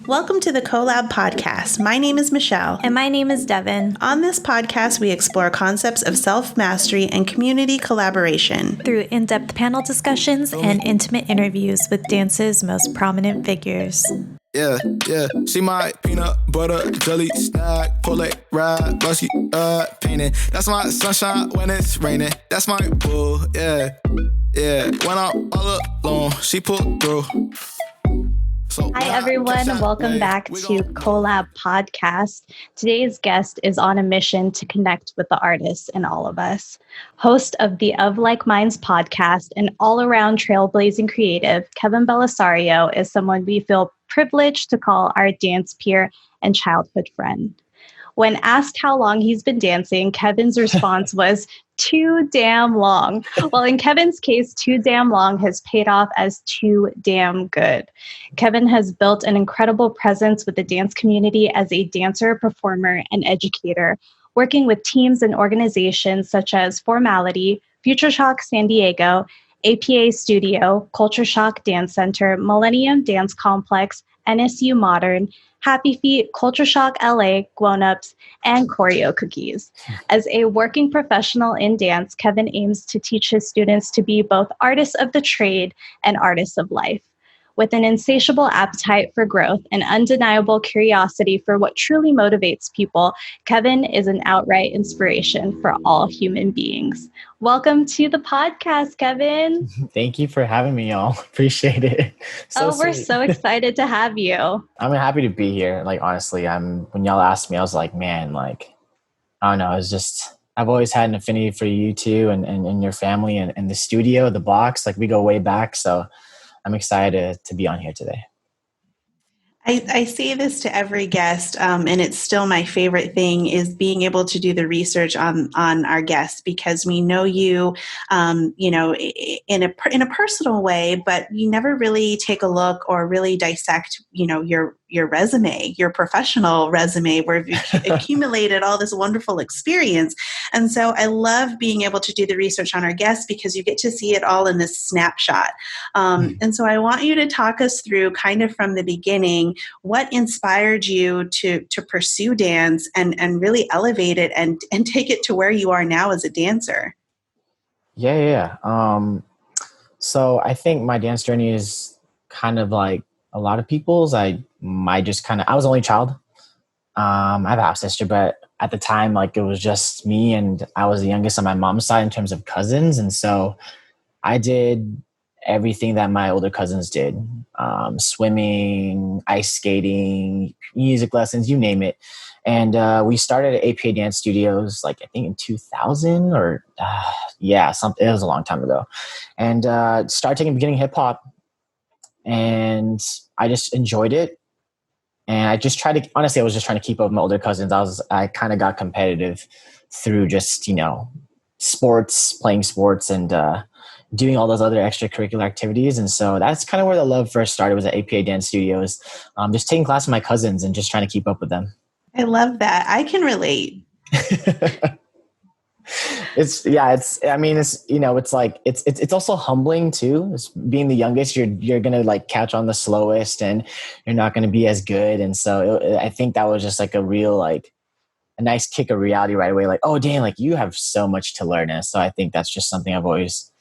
Welcome to the Collab Podcast. My name is Michelle. And my name is Devin. On this podcast, we explore concepts of self-mastery and community collaboration through in-depth panel discussions and intimate interviews with dance's most prominent figures. Yeah. See my peanut butter jelly snack, pull it ride, but she painting. That's my sunshine when it's raining. That's my boo, yeah. When I'm all alone, she pulled through. Hi, everyone. Welcome back to Collab Podcast. Today's guest is on a mission to connect with the artists in all of us. Host of the Of Like Minds podcast and all-around trailblazing creative, Kevin Belisario is someone we feel privileged to call our dance peer and childhood friend. When asked how long he's been dancing, Kevin's response was, too damn long. Well, in Kevin's case, too damn long has paid off as too damn good. Kevin has built an incredible presence with the dance community as a dancer, performer, and educator, working with teams and organizations such as Formality, Future Shock San Diego, APA Studio, Culture Shock Dance Center, Millennium Dance Complex, NSU Modern, Happy Feet, Culture Shock LA, Grown Ups, and Choreo Cookies. As a working professional in dance, Kevin aims to teach his students to be both artists of the trade and artists of life. With an insatiable appetite for growth and undeniable curiosity for what truly motivates people, Kevin is an outright inspiration for all human beings. Welcome to the podcast, Kevin. Thank you for having me, y'all. Appreciate it. We're so excited to have you. I'm happy to be here. Like, honestly, when y'all asked me, I was like, man, I don't know. It's just, I've always had an affinity for you two and your family and the studio, the box. Like, we go way back. So I'm excited to be on here today. I say this to every guest, and it's still my favorite thing is being able to do the research on our guests because we know you, in a personal way, but you never really take a look or really dissect, your resume, your professional resume, where you've accumulated all this wonderful experience. And so I love being able to do the research on our guests because you get to see it all in this snapshot. And so I want you to talk us through kind of from the beginning, what inspired you to pursue dance and really elevate it and take it to where you are now as a dancer? Yeah. So I think my dance journey is kind of like a lot of people's. I was the only child. I have a half sister, but at the time, it was just me and I was the youngest on my mom's side in terms of cousins. And so I did everything that my older cousins did. Swimming, ice skating, music lessons, you name it. And we started at APA Dance Studios, I think in 2000 or something. It was a long time ago. And started taking beginning hip hop. And I just enjoyed it. And I just tried to, honestly, I was just trying to keep up with my older cousins. I kind of got competitive through just, sports, playing sports and doing all those other extracurricular activities. And so that's kind of where the love first started, was at APA Dance Studios. Just taking class with my cousins and just trying to keep up with them. I love that. I can relate. It's also humbling too. It's being the youngest, you're going to catch on the slowest and you're not going to be as good. And so I think that was just a real, a nice kick of reality right away. Oh, dang, you have so much to learn. And so I think that's just something I've always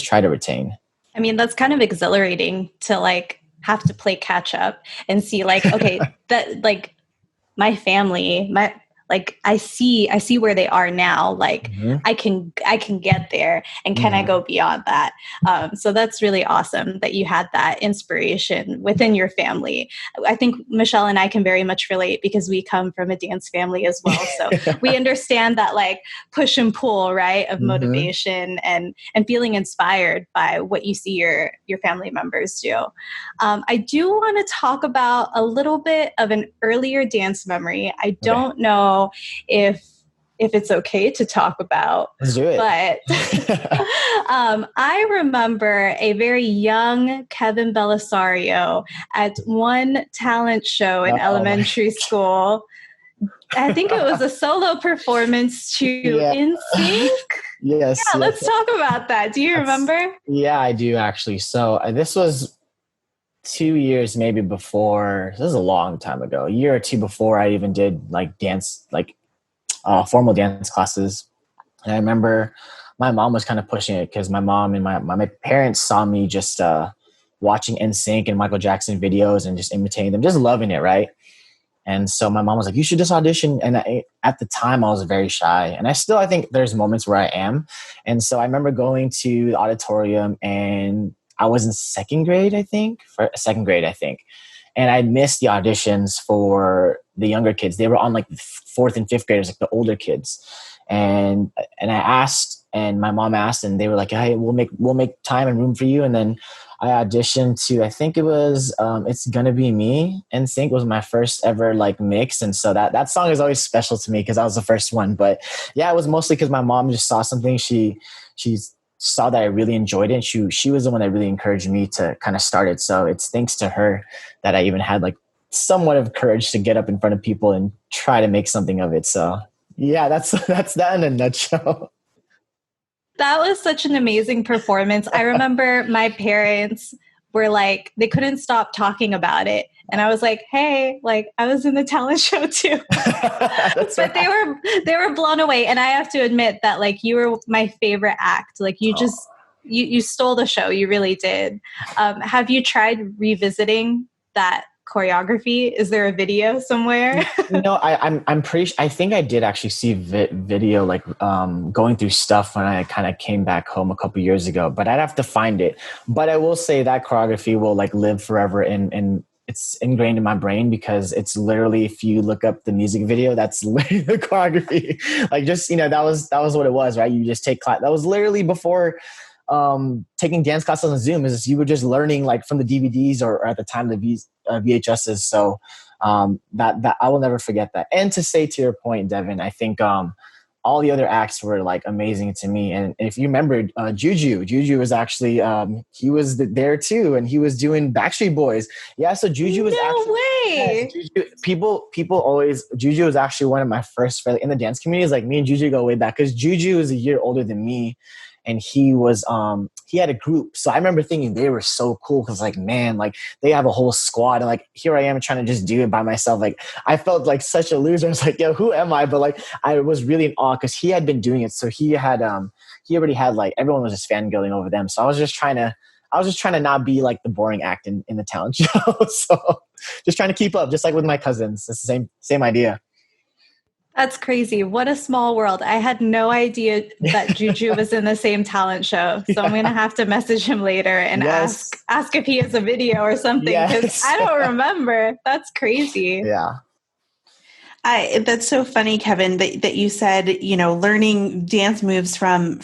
tried to retain. I mean, that's kind of exhilarating to have to play catch up and see okay, that my family, I see where they are now. Mm-hmm. I can get there, and can I go beyond that? So that's really awesome that you had that inspiration within your family. I think Michelle and I can very much relate because we come from a dance family as well. So we understand that push and pull, right, of motivation and feeling inspired by what you see your family members do. I do want to talk about a little bit of an earlier dance memory. I don't know if it's okay to talk about. Let's do it. But I remember a very young Kevin Belisario at one talent show in elementary school. I think it was a solo performance to NSYNC. Yes. Yeah, let's talk about that. Do you remember? Yeah, I do actually. So this was 2 years maybe before. This is a long time ago. A year or two before I even did like dance, like formal dance classes. And I remember my mom was kind of pushing it because my mom and my parents saw me just watching NSYNC and Michael Jackson videos and just imitating them, just loving it, right? And so my mom was like, you should just audition. And at the time, I was very shy. And I think there's moments where I am. And so I remember going to the auditorium, and I was in second grade, I think. And I missed the auditions for the younger kids. They were on like fourth and fifth graders, like the older kids. And I asked, and my mom asked, and they were like, hey, we'll make time and room for you. And then I auditioned to, I think it was It's Gonna Be Me. NSYNC was my first ever like mix. And so that song is always special to me because I was the first one. But yeah, it was mostly because my mom just saw something. She saw that I really enjoyed it. And she was the one that really encouraged me to kind of start it. So it's thanks to her that I even had like somewhat of courage to get up in front of people and try to make something of it. So yeah, that's that in a nutshell. That was such an amazing performance. I remember my parents were like, they couldn't stop talking about it. And I was like, hey, like I was in the talent show too. But right. they were blown away. And I have to admit that like you were my favorite act. Like you just, you stole the show. You really did. Have you tried revisiting that choreography? Is there a video somewhere? I'm pretty I think I did actually see video like going through stuff when I kind of came back home a couple years ago, but I'd have to find it. But I will say that choreography will like live forever and it's ingrained in my brain because it's literally, if you look up the music video, that's literally the choreography. Like just, that was what it was, right? You just take class. That was literally before taking dance classes on Zoom. Is you were just learning like from the DVDs or at the time the VHSs. So that I will never forget that. And to say to your point, Devin, I think all the other acts were like amazing to me. And if you remember, Juju was actually he was there too, and he was doing Backstreet Boys. Yeah, so Juju was way. Juju, people always Juju was actually one of my first in the dance community. Like me and Juju go way back because Juju is a year older than me. And he was, he had a group. So I remember thinking they were so cool because like, man, like they have a whole squad. And like, here I am trying to just do it by myself. Like I felt like such a loser. I was like, yo, who am I? But like, I was really in awe because he had been doing it. So he already had like, everyone was just fangirling over them. So I was just trying to not be like the boring act in the talent show. So just trying to keep up, just like with my cousins. It's the same idea. That's crazy. What a small world. I had no idea that Juju was in the same talent show. So I'm going to have to message him later and ask if he has a video or something because I don't remember. That's crazy. Yeah. That's so funny, Kevin, that you said, learning dance moves from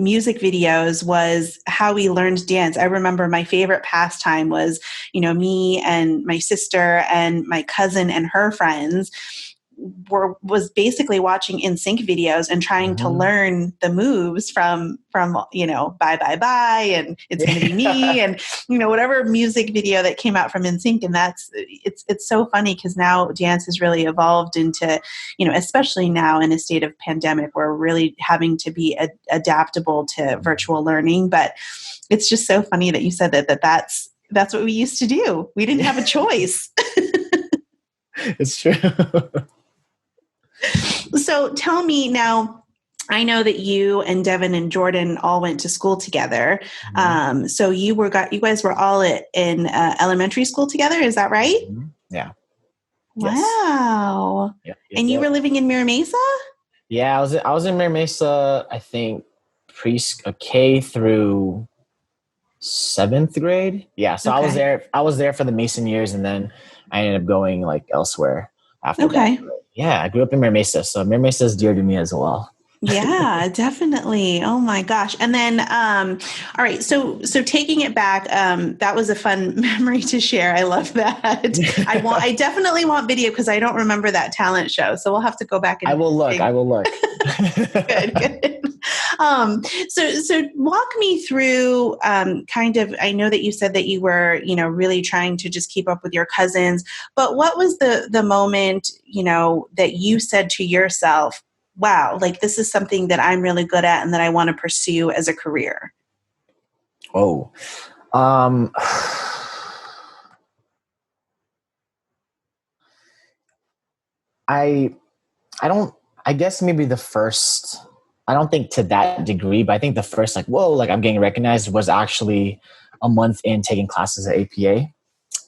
music videos was how we learned dance. I remember my favorite pastime was, me and my sister and my cousin and her friends was basically watching NSYNC videos and trying to learn the moves from Bye Bye Bye and It's Gonna Be Me and whatever music video that came out from NSYNC. And it's so funny because now dance has really evolved into especially now in a state of pandemic, we're really having to be adaptable to virtual learning. But it's just so funny that you said that's what we used to do. We didn't have a choice. It's true. So tell me now, I know that you and Devin and Jordan all went to school together. Mm-hmm. So you guys were all in elementary school together. Is that right? Mm-hmm. Yeah. Wow. Yes. And you were living in Mira Mesa? Yeah, I was in Mira Mesa, I think K through 7th grade. Yeah. So okay. I was there for the Mason years, and then I ended up going like elsewhere after that. Yeah, I grew up in Mira Mesa, so Mira Mesa is dear to me as well. Yeah, definitely. Oh my gosh. And then, all right. So taking it back, that was a fun memory to share. I love that. I definitely want video because I don't remember that talent show. So we'll have to go back and I will look. Good. So walk me through, kind of, I know that you said that you were, really trying to just keep up with your cousins, but what was the moment, that you said to yourself, wow, like this is something that I'm really good at and that I want to pursue as a career? Oh, I don't, I guess maybe the first, I don't think to that degree, but I think the first like, whoa, like I'm getting recognized was actually a month in taking classes at APA.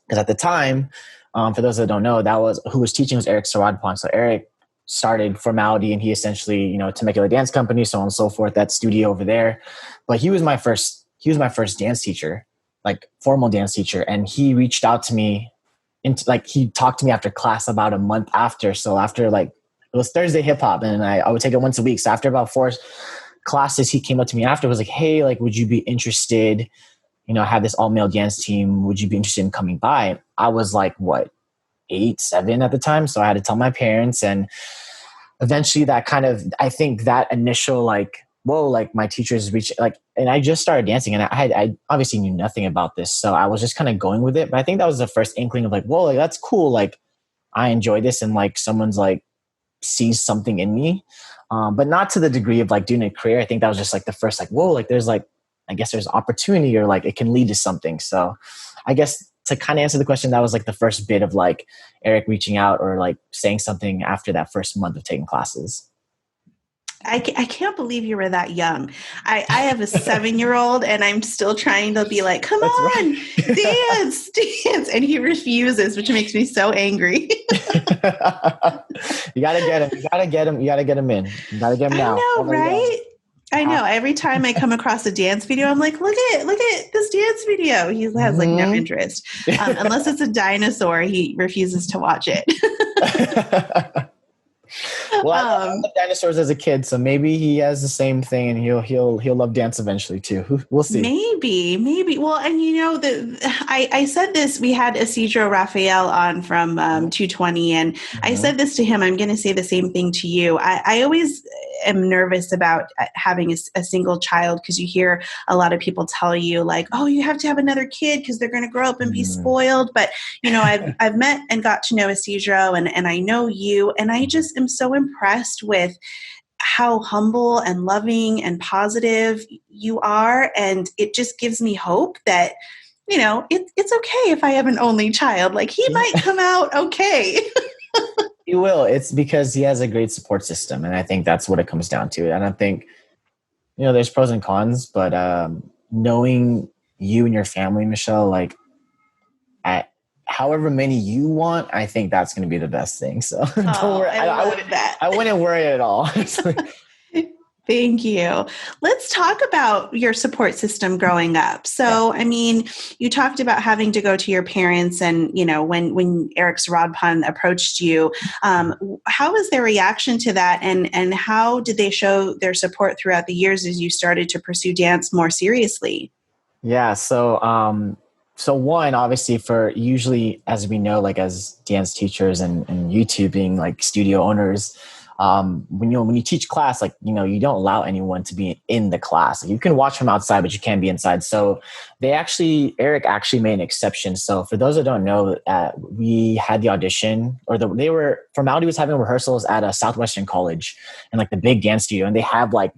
Because at the time, for those that don't know, that was who was teaching was Eric Saradpan. So Eric started Formality, and he essentially, Temecula Dance Company, so on and so forth, that studio over there. But he was my first dance teacher, like formal dance teacher. And he reached out to me he talked to me after class about a month after. So after like, it was Thursday hip hop, and I would take it once a week. So after about 4 classes, he came up to me after, was like, hey, like, would you be interested? I have this all male dance team. Would you be interested in coming by? I was like, what, 8, 7 at the time. So I had to tell my parents, and eventually that kind of, I think that initial like, whoa, like my teachers reached like, and I just started dancing, and I obviously knew nothing about this. So I was just kind of going with it. But I think that was the first inkling of like, whoa, like that's cool. Like I enjoy this, and like someone's like sees something in me. But not to the degree of like doing a career. I think that was just like the first like, whoa, like there's like, I guess there's opportunity, or like it can lead to something. So I guess to kind of answer the question, that was like the first bit of like Eric reaching out or like saying something after that first month of taking classes. I can't believe you were that young. I have a 7-year-old, and I'm still trying to be like, come That's on, right. dance. And he refuses, which makes me so angry. You gotta get him. You gotta get him. You gotta get him in. You gotta get him now. I know, right? I know. Every time I come across a dance video, I'm like, look at this dance video. He has like no interest. Unless it's a dinosaur, he refuses to watch it. Well, I loved dinosaurs as a kid, so maybe he has the same thing, and he'll love dance eventually too. We'll see. Maybe. Well, and I said this. We had Isidro Raphael on from 220, and I said this to him. I'm going to say the same thing to you. I always am nervous about having a single child, because you hear a lot of people tell you like, oh, you have to have another kid because they're going to grow up and be spoiled. But I've met and got to know Isidro, and I know you, and I just am so impressed with how humble and loving and positive you are. And it just gives me hope that, it's okay if I have an only child. Like he might come out okay. He will. It's because he has a great support system. And I think that's what it comes down to. And I think, there's pros and cons, but knowing you and your family, Michelle, like at however many you want, I think that's going to be the best thing. So don't worry. I wouldn't worry at all. Thank you. Let's talk about your support system growing up. So, I mean, you talked about having to go to your parents, and, when Eric Saradpan approached you, how was their reaction to that? And how did they show their support throughout the years as you started to pursue dance more seriously? Yeah. So one, obviously, for usually, as we know, like as dance teachers and YouTube being like studio owners, when you teach class, like, you don't allow anyone to be in the class. You can watch from outside, but you can't be inside. So Eric actually made an exception. So for those that don't know, we had the audition, or Formality was having rehearsals at a Southwestern college and like the big dance studio, and they have like,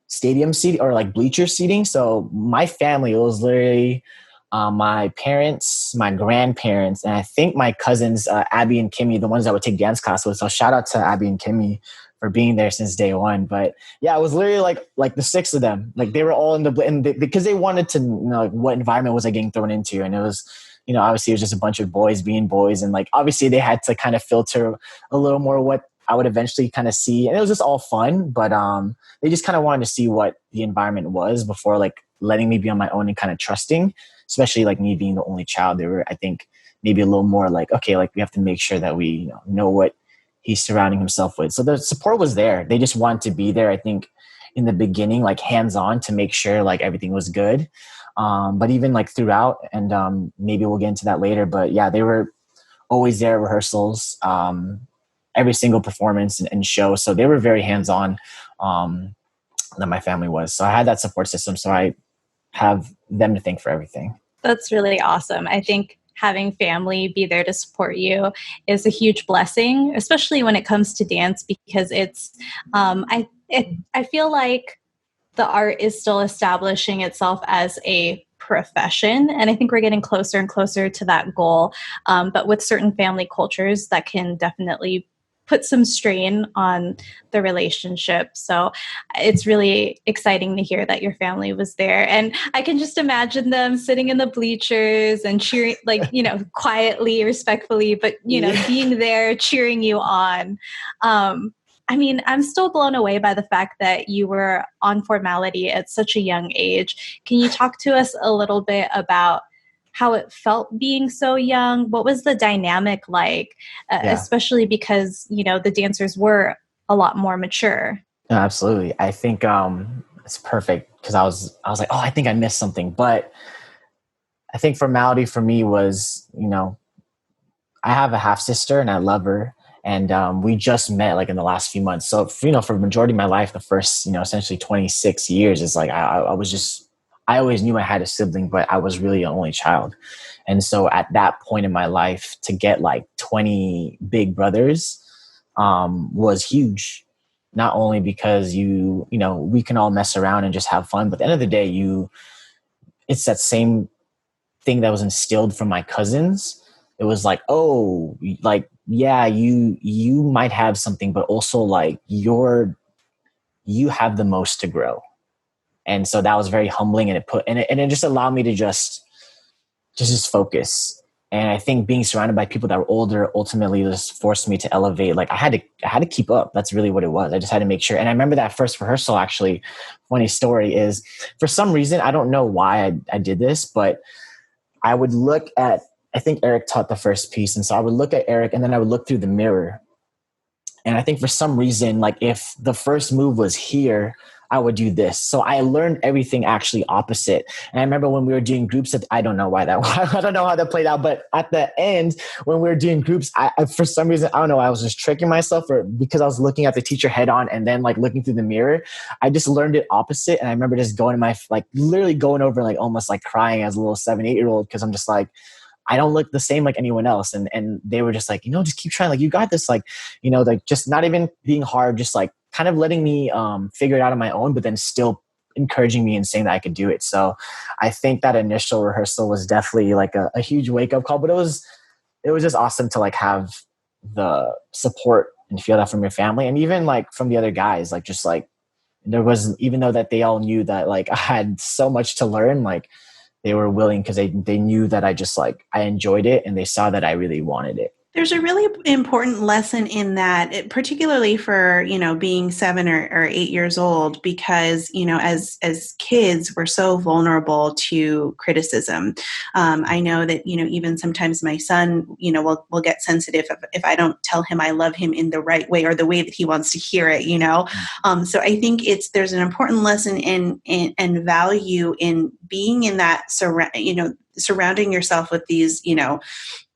stadium seating or like bleacher seating. So my family, it was literally my parents, my grandparents, and I think my cousins, Abby and Kimmy, the ones that would take dance class with. So shout out to Abby and Kimmy for being there since day one. But yeah, it was literally like the 6 of them. Like they were all because they wanted to know like, what environment was I getting thrown into. And it was, obviously it was just a bunch of boys being boys. And like, obviously they had to kind of filter a little more what I would eventually kind of see. And it was just all fun, but they just kind of wanted to see what the environment was before like letting me be on my own and kind of trusting, especially like me being the only child. They were, I think, maybe a little more like, okay, like we have to make sure that we know what he's surrounding himself with. So the support was there. They just wanted to be there, I think, in the beginning, like hands-on to make sure like everything was good. But even like throughout, and maybe we'll get into that later, but yeah, they were always there at rehearsals, every single performance and show. So they were very hands-on, that my family was. So I had that support system. So I have them to thank for everything. That's really awesome. I think having family be there to support you is a huge blessing, especially when it comes to dance, because it's, I feel like the art is still establishing itself as a profession. And I think we're getting closer and closer to that goal. But with certain family cultures, that can definitely put some strain on the relationship. So it's really exciting to hear that your family was there. And I can just imagine them sitting in the bleachers and cheering, like, quietly, respectfully, but, being there, cheering you on. I mean, I'm still blown away by the fact that you were on Formality at such a young age. Can you talk to us a little bit about how it felt being so young? What was the dynamic like, especially because, the dancers were a lot more mature? No, absolutely. I think it's perfect because I was like, oh, I think I missed something. But I think Formality for me was, I have a half sister and I love her. And we just met like in the last few months. So, for the majority of my life, the first, essentially 26 years is like, I always knew I had a sibling, but I was really an only child. And so at that point in my life, to get like 20 big brothers was huge. Not only because we can all mess around and just have fun, but at the end of the day, it's that same thing that was instilled from my cousins. It was like, oh, like, yeah, you might have something, but also like you have the most to grow. And so that was very humbling, and it just allowed me to just focus. And I think being surrounded by people that were older ultimately just forced me to elevate. Like I had to keep up. That's really what it was. I just had to make sure. And I remember that first rehearsal, actually, funny story is, for some reason, I don't know why I did this, but I would look at, I think Eric taught the first piece. And so I would look at Eric and then I would look through the mirror. And I think for some reason, like if the first move was here, I would do this. So I learned everything actually opposite. And I remember when we were doing groups, I don't know why I don't know how that played out, but at the end, when we were doing groups, I for some reason, I don't know, I was just tricking myself, or because I was looking at the teacher head on and then like looking through the mirror, I just learned it opposite. And I remember just going to literally going over, like almost like crying as a little 7-8-year-old. Cause I'm just like, I don't look the same like anyone else. And they were just like, just keep trying. Like, you got this. Like, like just not even being hard, just like kind of letting me figure it out on my own, but then still encouraging me and saying that I could do it. So I think that initial rehearsal was definitely like a huge wake up call, but it was just awesome to like have the support and feel that from your family. And even like from the other guys, like just like there was, even though that they all knew that like I had so much to learn, like they were willing because they knew that I enjoyed it and they saw that I really wanted it. There's a really important lesson in that, particularly for, being 7 or 8 years old, because, as kids, we're so vulnerable to criticism. I know that, even sometimes my son, will get sensitive if I don't tell him I love him in the right way or the way that he wants to hear it, So I think there's an important lesson and value in being in that, surrounding yourself with these,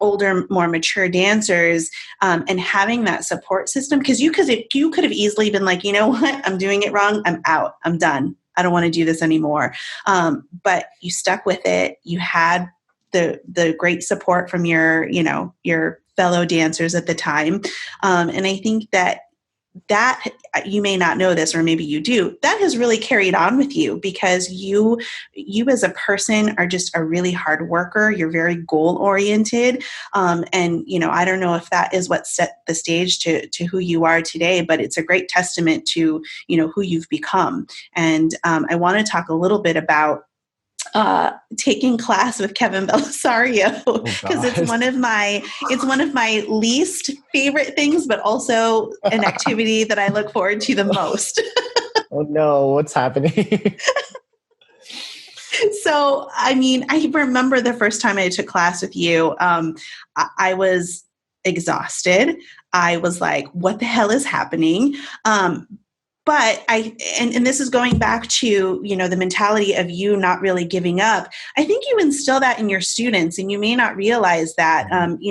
older, more mature dancers, and having that support system. Because you could have easily been like, you know what, I'm doing it wrong. I'm out. I'm done. I don't want to do this anymore. But you stuck with it. You had the great support from your fellow dancers at the time. And I think that you may not know this, or maybe you do, that has really carried on with you, because you as a person are just a really hard worker. You're very goal oriented. And, I don't know if that is what set the stage to who you are today, but it's a great testament to, who you've become. And I want to talk a little bit about taking class with Kevin Belisario, because it's one of my least favorite things, but also an activity that I look forward to the most. Oh no, what's happening? So, I mean, I remember the first time I took class with you, I was exhausted. I was like, what the hell is happening? But and this is going back to, the mentality of you not really giving up. I think you instill that in your students, and you may not realize that,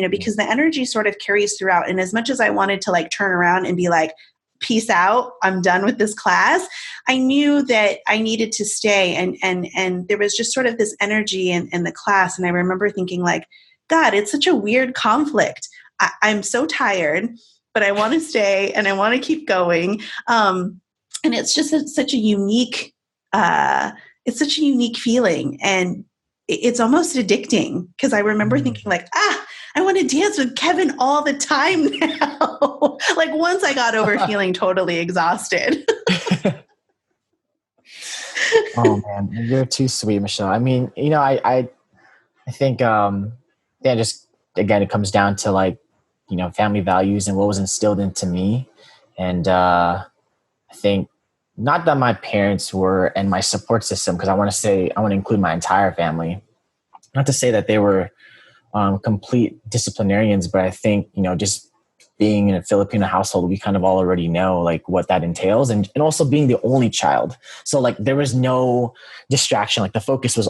because the energy sort of carries throughout. And as much as I wanted to like turn around and be like, peace out, I'm done with this class, I knew that I needed to stay. And there was just sort of this energy in the class. And I remember thinking like, God, it's such a weird conflict. I'm so tired, but I want to stay and I want to keep going. And it's just such a unique feeling. And it's almost addicting, because I remember thinking like, I want to dance with Kevin all the time now. Like once I got over feeling totally exhausted. Oh man, you're too sweet, Michelle. I mean, I think, just again, it comes down to like, family values and what was instilled into me. And I think not that my parents were and my support system, because I want to include my entire family. Not to say that they were complete disciplinarians, but I think, just being in a Filipino household, we kind of all already know like what that entails, and also being the only child. So like there was no distraction. Like the focus was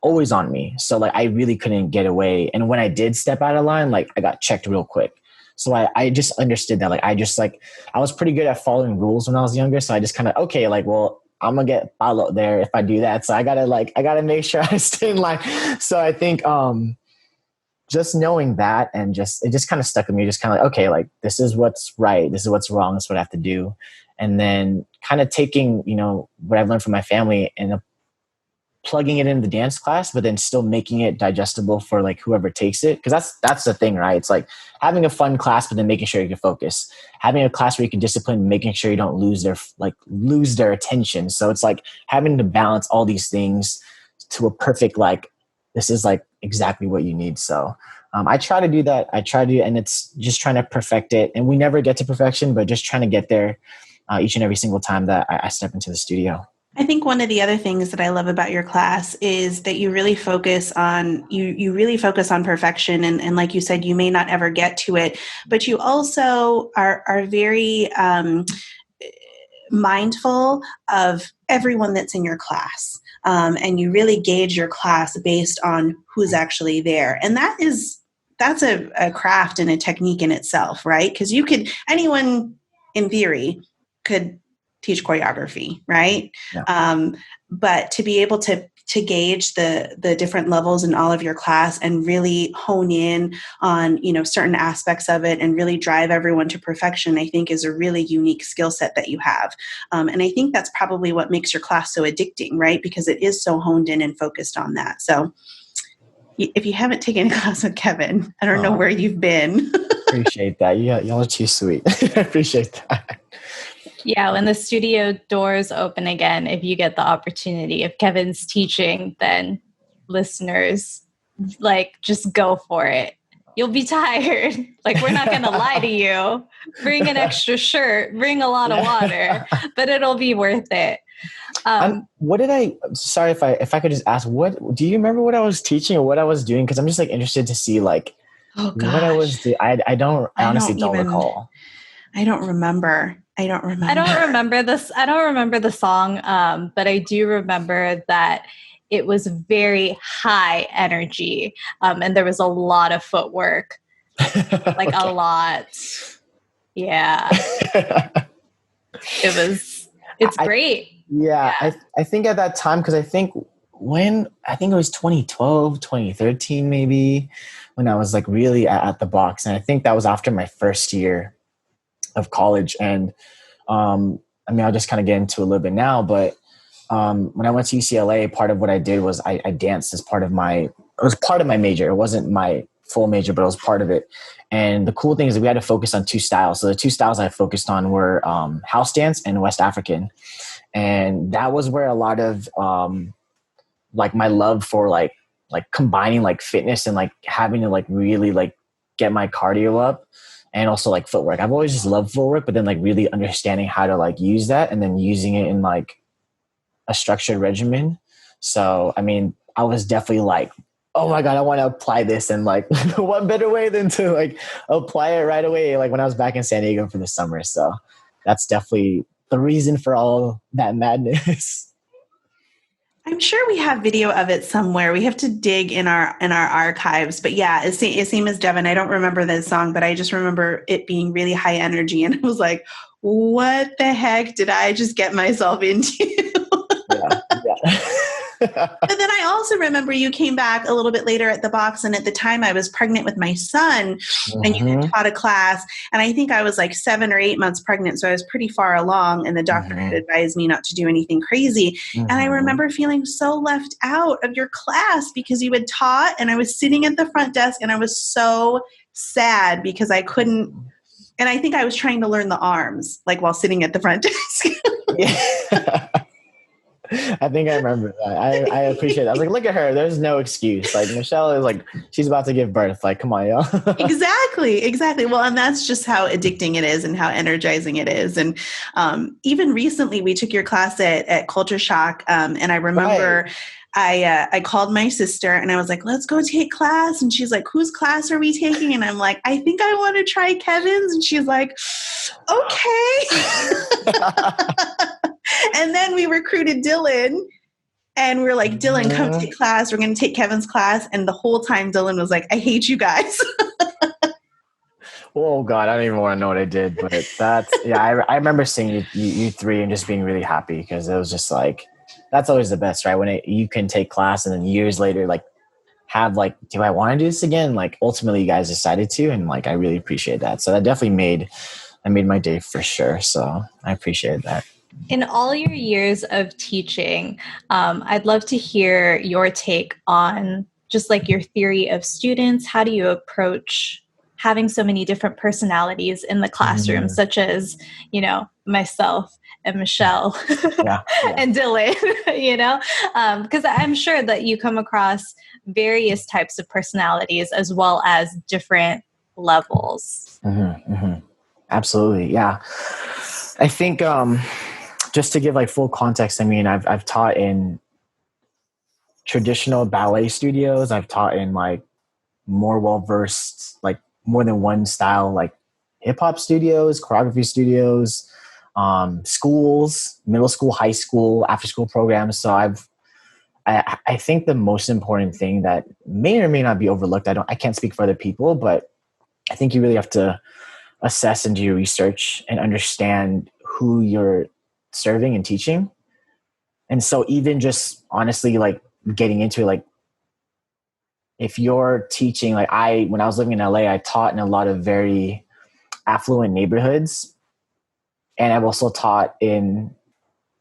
always on me. So like I really couldn't get away. And when I did step out of line, like I got checked real quick. So I just understood that. Like I was pretty good at following rules when I was younger. So I just kind of, okay, like, well, I'm gonna get followed there if I do that. So I gotta make sure I stay in line. So I think just knowing that, and it just kind of stuck with me. Just kind of like, okay, like this is what's right, this is what's wrong, this is what I have to do. And then kind of taking, what I've learned from my family and plugging it in the dance class, but then still making it digestible for like whoever takes it. Cause that's the thing, right? It's like having a fun class, but then making sure you can focus, having a class where you can discipline, making sure you don't lose their attention. So it's like having to balance all these things to a perfect, like, this is like exactly what you need. So I try to do that. And it's just trying to perfect it. And we never get to perfection, but just trying to get there each and every single time that I step into the studio. I think one of the other things that I love about your class is that you really focus on you really focus on perfection, and like you said, you may not ever get to it, but you also are very mindful of everyone that's in your class, and you really gauge your class based on who's actually there, and that's a craft and a technique in itself, right? Because anyone in theory could teach choreography, right? Yeah. But to be able to gauge the different levels in all of your class and really hone in on, certain aspects of it and really drive everyone to perfection, I think is a really unique skill set that you have. And I think that's probably what makes your class so addicting, right? Because it is so honed in and focused on that. So if you haven't taken a class with Kevin, I don't know where you've been. Appreciate that. Yeah, y'all are too sweet. I appreciate that. Yeah, when the studio doors open again, if you get the opportunity, if Kevin's teaching, then listeners, like, just go for it. You'll be tired. Like, we're not going to lie to you. Bring an extra shirt, bring a lot of water, but it'll be worth it. Sorry if I could just ask, what do you remember what I was teaching or what I was doing? Because I'm just like interested to see like what I was doing. I honestly don't recall. I don't remember. I don't remember the song, but I do remember that it was very high energy, and there was a lot of footwork, like a lot. Yeah, it's great. Yeah. I think at that time, because I think it was 2012, 2013, maybe, when I was like really at the box. And I think that was after my first year of college. And I'll just kind of get into a little bit now, but when I went to UCLA, part of what I did was I danced as part of my major. It wasn't my full major, but it was part of it. And the cool thing is that we had to focus on two styles. So the two styles I focused on were house dance and West African. And that was where a lot of like my love for like combining like fitness and like having to like really like get my cardio up. And also like footwork. I've always just loved footwork, but then like really understanding how to like use that and then using it in like a structured regimen. So, I mean, I was definitely like, oh my God, I want to apply this. And like, what better way than to like apply it right away? Like when I was back in San Diego for the summer. So that's definitely the reason for all that madness. I'm sure we have video of it somewhere. We have to dig in our archives. But yeah, it's same as Devin. I don't remember the song, but I just remember it being really high energy. And I was like, what the heck did I just get myself into? Yeah. But then I also remember you came back a little bit later at the box, and at the time I was pregnant with my son, and you had taught a class, and I think I was like 7 or 8 months pregnant, so I was pretty far along, and the doctor had advised me not to do anything crazy. And I remember feeling so left out of your class because you had taught, and I was sitting at the front desk, and I was so sad because I couldn't, and I think I was trying to learn the arms, like while sitting at the front desk. Yeah. I think I remember that. I appreciate that. I was like, look at her. There's no excuse. Like Michelle is like, she's about to give birth. Like, come on, y'all. Exactly. Well, and that's just how addicting it is and how energizing it is. And even recently we took your class at Culture Shock. And I remember I called my sister and I was like, let's go take class. And she's like, whose class are we taking? And I'm like, I think I want to try Kevin's. And she's like, okay. And then we recruited Dylan and we were like, Dylan, come take class. We're going to take Kevin's class. And the whole time Dylan was like, I hate you guys. Oh God, I don't even want to know what I did, but that's, I remember seeing you three and just being really happy because it was just like, that's always the best, right? When you can take class and then years later, like have like, do I want to do this again? Like ultimately you guys decided to, and like, I really appreciate that. So that definitely made my day for sure. So I appreciate that. In all your years of teaching, I'd love to hear your take on just like your theory of students. How do you approach having so many different personalities in the classroom, such as, myself and Michelle and Dylan, because I'm sure that you come across various types of personalities as well as different levels. Absolutely. Yeah. I think, just to give like full context, I mean, I've taught in traditional ballet studios. I've taught in like more well-versed, like more than one style, like hip hop studios, choreography studios, schools, middle school, high school, after school programs. So I think the most important thing that may or may not be overlooked, I can't speak for other people, but I think you really have to assess and do your research and understand who you're serving and teaching. And so even just honestly, like getting into it, like if you're teaching, like when I was living in LA, I taught in a lot of very affluent neighborhoods. And I've also taught in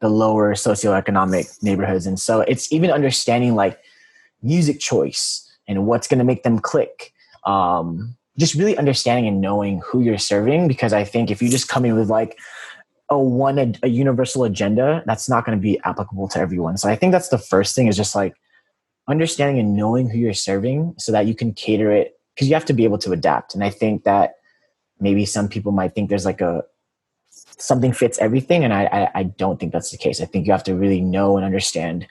the lower socioeconomic neighborhoods. And so it's even understanding like music choice and what's going to make them click. Just really understanding and knowing who you're serving. Because I think if you just come in with like a universal agenda, that's not going to be applicable to everyone. So I think that's the first thing, is just like understanding and knowing who you're serving so that you can cater it, because you have to be able to adapt. And I think that maybe some people might think there's like something fits everything. And I don't think that's the case. I think you have to really know and understand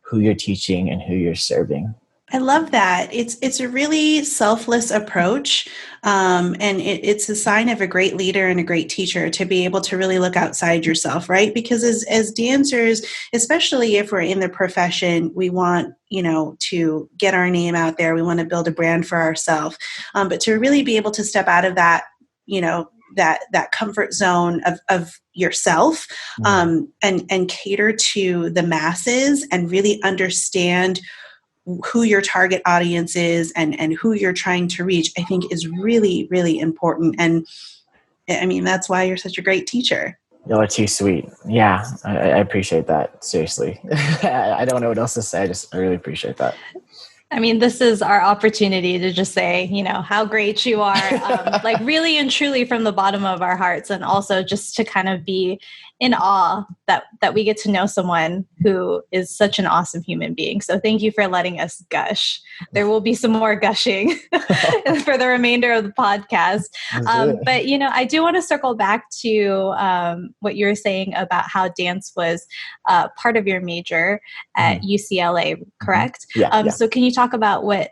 who you're teaching and who you're serving. I love that. It's a really selfless approach. And it's a sign of a great leader and a great teacher to be able to really look outside yourself, right? Because as dancers, especially if we're in the profession, we want, to get our name out there. We want to build a brand for ourselves. But to really be able to step out of that, that comfort zone of yourself, and cater to the masses and really understand who your target audience is and who you're trying to reach, I think is really, really important. And I mean, that's why you're such a great teacher. You're too sweet. Yeah, I appreciate that. Seriously. I don't know what else to say. I really appreciate that. I mean, this is our opportunity to just say, how great you are, like really and truly from the bottom of our hearts. And also just to kind of be in awe that we get to know someone who is such an awesome human being. So thank you for letting us gush. There will be some more gushing for the remainder of the podcast. But, I do want to circle back to what you were saying about how dance was part of your major at UCLA, correct? Yeah. So can you talk about what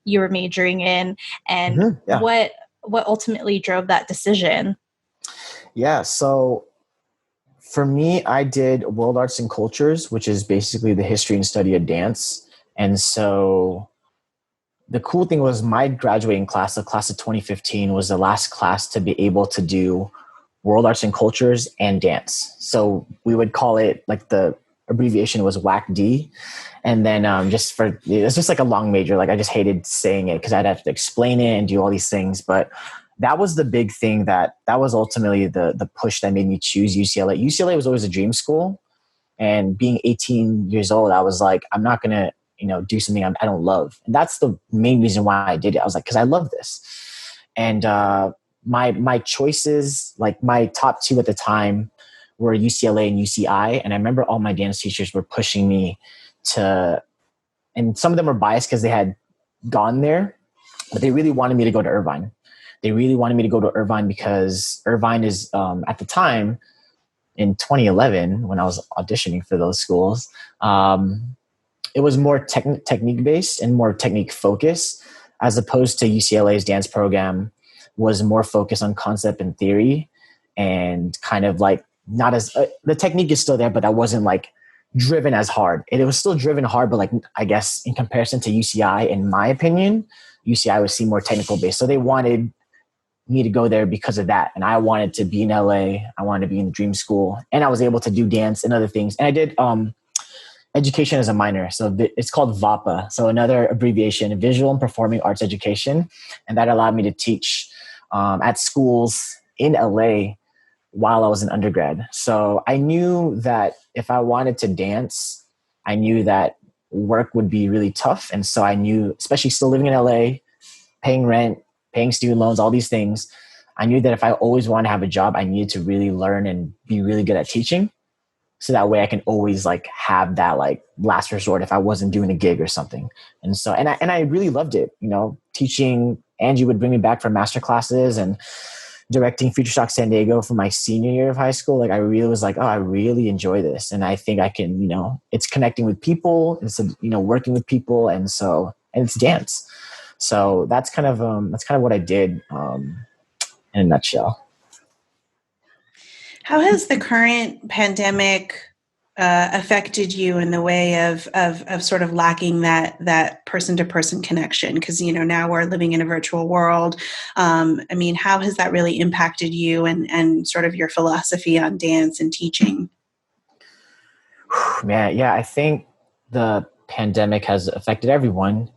you were majoring in and what ultimately drove that decision? Yeah. So for me, I did World Arts and Cultures, which is basically the history and study of dance. And so the cool thing was my graduating class, the class of 2015, was the last class to be able to do World Arts and Cultures and dance. So we would call it like the abbreviation was WAC-D. And then it's just like a long major. Like I just hated saying it because I'd have to explain it and do all these things. But that was the big thing that was ultimately the push that made me choose UCLA. UCLA was always a dream school. And being 18 years old, I was like, I'm not going to, do something I don't love. And that's the main reason why I did it. I was like, because I love this. And my choices, like my top two at the time were UCLA and UCI. And I remember all my dance teachers were pushing me to, and some of them were biased because they had gone there, but they really wanted me to go to Irvine. They really wanted me to go to Irvine because Irvine is, at the time, in 2011, when I was auditioning for those schools, it was more technique based and more technique focused, as opposed to UCLA's dance program was more focused on concept and theory, and kind of like not as the technique is still there, but that wasn't like driven as hard. It was still driven hard, but like I guess in comparison to UCI, in my opinion, UCI was more technical based. So they wanted me to go there because of that. And I wanted to be in LA. I wanted to be in the dream school, and I was able to do dance and other things. And I did education as a minor. So it's called VAPA. So another abbreviation, Visual and Performing Arts Education. And that allowed me to teach at schools in LA while I was an undergrad. So I knew that if I wanted to dance, I knew that work would be really tough. And so I knew, especially still living in LA, paying rent, paying student loans, all these things, I knew that if I always wanted to have a job, I needed to really learn and be really good at teaching. So that way I can always like have that like last resort if I wasn't doing a gig or something. And so, and I really loved it, teaching. Angie would bring me back for master classes and directing Future Shock San Diego for my senior year of high school. Like I really was like, oh, I really enjoy this. And I think I can, it's connecting with people, it's, working with people. And it's dance. So that's kind of what I did in a nutshell. How has the current pandemic affected you in the way of sort of lacking that person-to-person connection? Because, now we're living in a virtual world. How has that really impacted you and sort of your philosophy on dance and teaching? Man, yeah, I think the pandemic has affected everyone.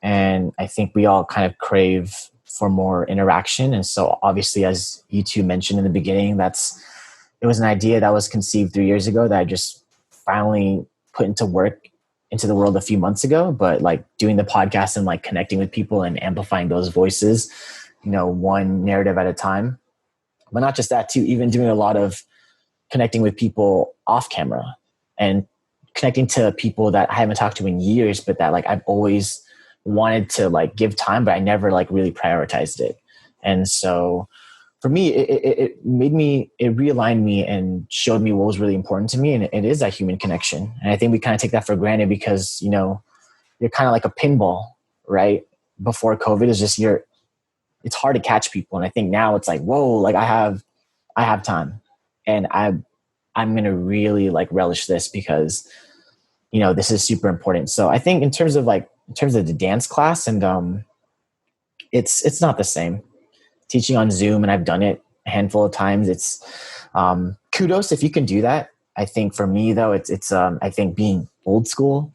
And I think we all kind of crave for more interaction. And so obviously, as you two mentioned in the beginning, it was an idea that was conceived 3 years ago that I just finally put into the world a few months ago. But like doing the podcast and like connecting with people and amplifying those voices, one narrative at a time. But not just that too, even doing a lot of connecting with people off camera and connecting to people that I haven't talked to in years, but that like I've always wanted to like give time, but I never like really prioritized it. And so for me, it realigned me and showed me what was really important to me. And it is that human connection. And I think we kind of take that for granted because, you're kind of like a pinball, right? Before COVID is just it's hard to catch people. And I think now it's like, whoa, like I have time and I'm going to really like relish this because, this is super important. So I think in terms of the dance class and it's not the same. Teaching on Zoom, and I've done it a handful of times. It's kudos if you can do that. I think for me though, it's I think being old school.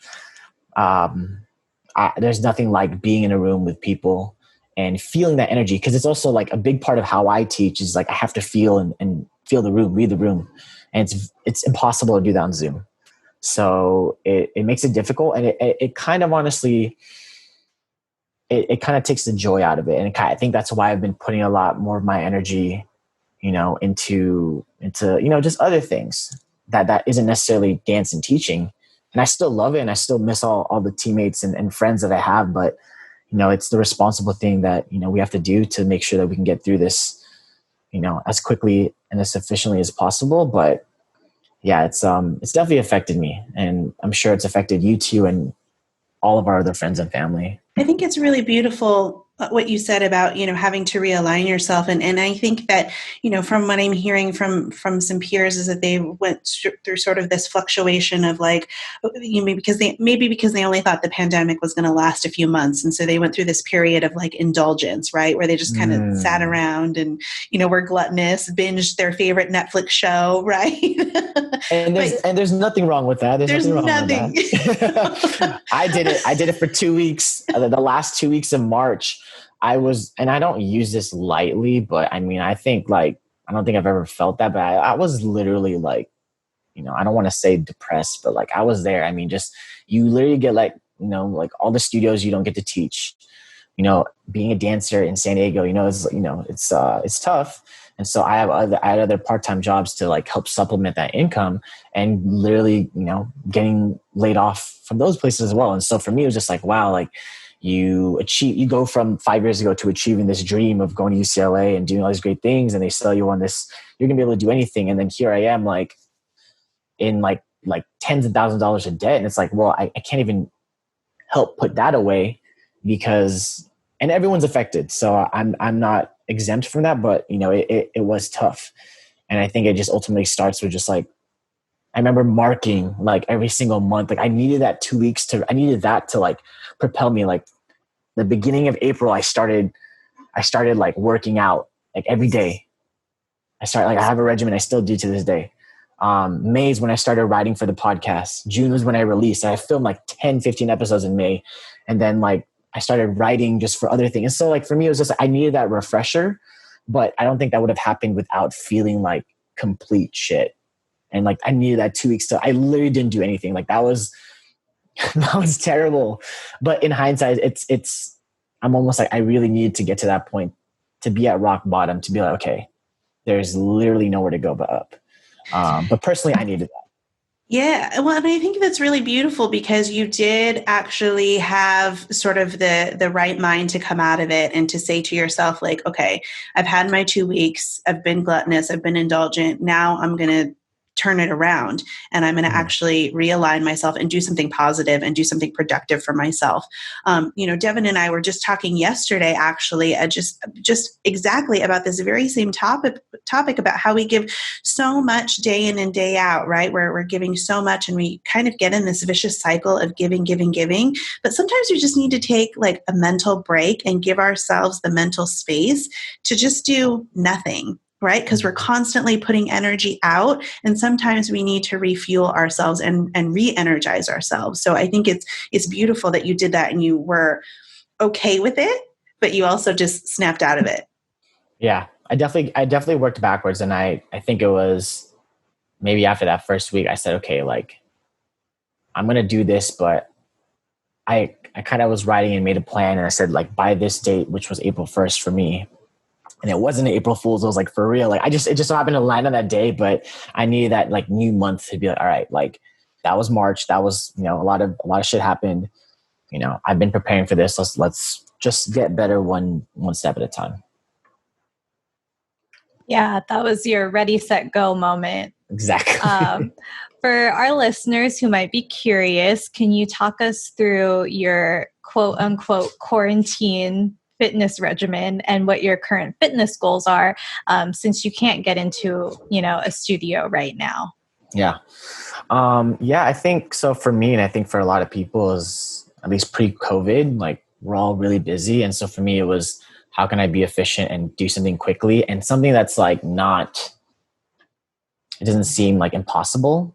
There's nothing like being in a room with people and feeling that energy, because it's also like a big part of how I teach is like I have to feel and feel the room, read the room, and it's impossible to do that on Zoom. So it makes it difficult, and it kind of honestly. It kind of takes the joy out of it. And I think that's why I've been putting a lot more of my energy, into, just other things that isn't necessarily dance and teaching. And I still love it. And I still miss all the teammates and friends that I have, but it's the responsible thing that, we have to do to make sure that we can get through this, as quickly and as efficiently as possible. But yeah, it's definitely affected me, and I'm sure it's affected you too. And all of our other friends and family. I think it's really beautiful what you said about, having to realign yourself. And I think that, from what I'm hearing from some peers is that they went through sort of this fluctuation of like, because they only thought the pandemic was going to last a few months. And so they went through this period of like indulgence, right? Where they just kind of sat around and, were gluttonous, binged their favorite Netflix show, right? And there's nothing wrong with that. There's nothing wrong with that. I did it for 2 weeks. The last 2 weeks of March, and I don't use this lightly, but I mean, I don't think I've ever felt that, but I was literally like, I don't want to say depressed, but like I was there. I mean, just, you literally get like, like all the studios you don't get to teach, being a dancer in San Diego, it's tough. And so I had other part-time jobs to like help supplement that income, and literally, getting laid off from those places as well. And so for me, it was just like, wow, like you go from 5 years ago to achieving this dream of going to UCLA and doing all these great things. And they sell you on this, you're gonna be able to do anything. And then here I am, like in like tens of thousands of dollars of debt. And it's like, well, I can't even help put that away and everyone's affected. So I'm not exempt from that, but it was tough. And I think it just ultimately starts with just like, I remember marking like every single month, like I needed that 2 weeks I needed that to like propel me. Like the beginning of April, I started like working out like every day. I have a regimen. I still do to this day. May is when I started writing for the podcast. June was when I released. I filmed like 10, 15 episodes in May. And then like I started writing just for other things. And so like for me, it was just, I needed that refresher, but I don't think that would have happened without feeling like complete shit. And like, I needed that 2 weeks I literally didn't do anything. Like that was terrible. But in hindsight, I'm almost like, I really needed to get to that point, to be at rock bottom, to be like, okay, there's literally nowhere to go but up. But personally, I needed that. Yeah. Well, and I think that's really beautiful because you did actually have sort of the right mind to come out of it and to say to yourself, like, okay, I've had my 2 weeks, I've been gluttonous, I've been indulgent. Now I'm going to turn it around and I'm going to actually realign myself and do something positive and do something productive for myself. Devin and I were just talking yesterday, actually, just exactly about this very same topic about how we give so much day in and day out, right? Where we're giving so much and we kind of get in this vicious cycle of giving. But sometimes we just need to take like a mental break and give ourselves the mental space to just do nothing. Right? Because we're constantly putting energy out, and sometimes we need to refuel ourselves and re-energize ourselves. So I think it's beautiful that you did that and you were okay with it, but you also just snapped out of it. Yeah, I definitely worked backwards, and I think it was maybe after that first week I said, okay, like I'm gonna do this, but I kind of was writing and made a plan, and I said like by this date, which was April 1st for me. And it wasn't April Fool's. It was like for real. Like it just so happened to land on that day, but I needed that like new month to be like, all right, like that was March. That was, a lot of shit happened. I've been preparing for this. Let's just get better one step at a time. Yeah, that was your ready, set, go moment. Exactly. For our listeners who might be curious, can you talk us through your quote unquote quarantine fitness regimen and what your current fitness goals are, since you can't get into, a studio right now? Yeah. I think so for me, and I think for a lot of people is at least pre-COVID, like we're all really busy. And so for me, it was, how can I be efficient and do something quickly and something that's like it doesn't seem like impossible,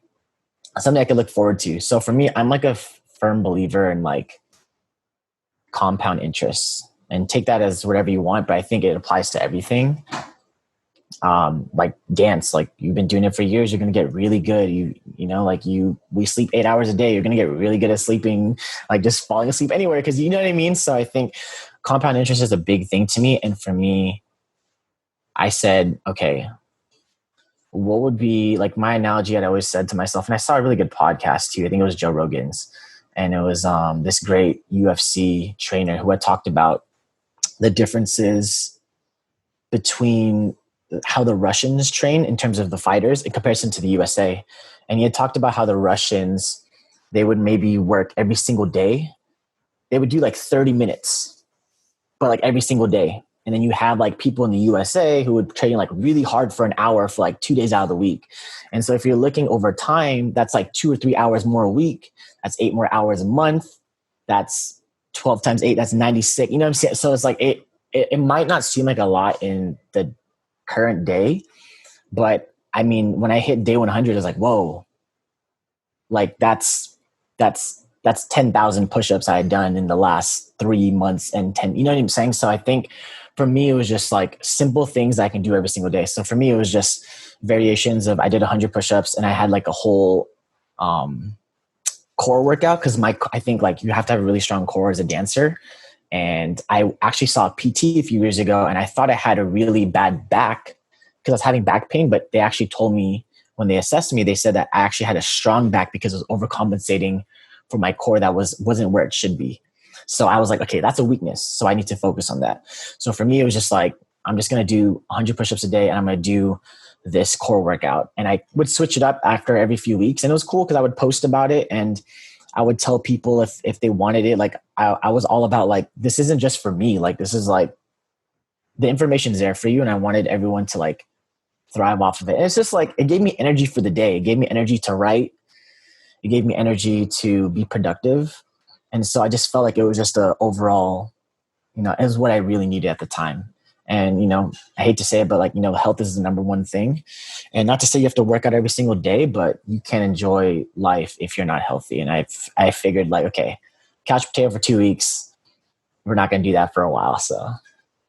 something I could look forward to. So for me, I'm like a firm believer in like compound interests. And take that as whatever you want, but I think it applies to everything. Like dance, like you've been doing it for years, you're going to get really good. We sleep 8 hours a day. You're going to get really good at sleeping, like just falling asleep anywhere. Cause you know what I mean? So I think compound interest is a big thing to me. And for me, I said, okay, what would be like my analogy I'd always said to myself, and I saw a really good podcast too. I think it was Joe Rogan's, and it was this great UFC trainer who had talked about the differences between how the Russians train in terms of the fighters in comparison to the USA. And he had talked about how the Russians, they would maybe work every single day. They would do like 30 minutes but like every single day. And then you have like people in the USA who would train like really hard for an hour for like 2 days out of the week. And so if you're looking over time, that's like 2 or 3 hours more a week. That's 8 more hours a month. That's 12 times 8. That's 96. You know what I'm saying? So it's like, it might not seem like a lot in the current day, but I mean, when I hit day 100, it's like, whoa, like that's 10,000 push-ups I had done in the last 3 months and 10, you know what I'm saying? So I think for me, it was just like simple things I can do every single day. So for me, it was just variations of, I did 100 push-ups and I had like a whole core workout. Cause I think like you have to have a really strong core as a dancer. And I actually saw a PT a few years ago and I thought I had a really bad back because I was having back pain, but they actually told me when they assessed me, they said that I actually had a strong back because it was overcompensating for my core that wasn't where it should be. So I was like, okay, that's a weakness. So I need to focus on that. So for me, it was just like, I'm just going to do 100 push-ups a day and I'm going to do this core workout. And I would switch it up after every few weeks. And it was cool because I would post about it and I would tell people if they wanted it. Like I was all about like, this isn't just for me. Like this is like, the information's there for you. And I wanted everyone to like thrive off of it. And it's just like, it gave me energy for the day. It gave me energy to write. It gave me energy to be productive. And so I just felt like it was just a overall, you know, it was what I really needed at the time. And, you know, I hate to say it, but like, you know, health is the number one thing. And not to say you have to work out every single day, but you can't enjoy life if you're not healthy. And I figured like, okay, couch potato for 2 weeks. We're not going to do that for a while. So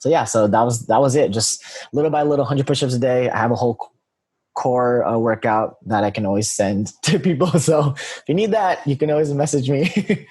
yeah, so that was it. Just little by little, 100 push-ups a day. I have a whole core workout that I can always send to people. So if you need that, you can always message me.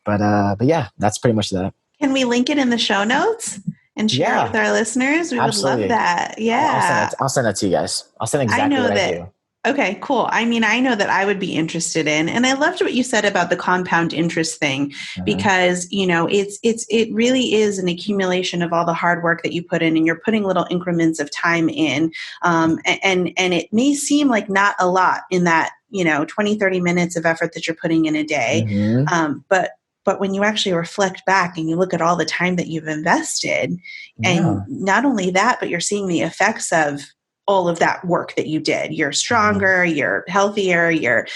but yeah, that's pretty much that. Can we link it in the show notes and share it with our listeners? We Absolutely. would love that. Yeah. I'll send that to you guys. I'll send exactly what I do. Okay, cool. I mean, I know that I would be interested in, and I loved what you said about the compound interest thing, because, you know, it really is an accumulation of all the hard work that you put in, and you're putting little increments of time in. And it may seem like not a lot in that, you know, 20, 30 minutes of effort that you're putting in a day. But when you actually reflect back and you look at all the time that you've invested, and not only that, but you're seeing the effects of all of that work that you did. You're stronger, you're healthier, you're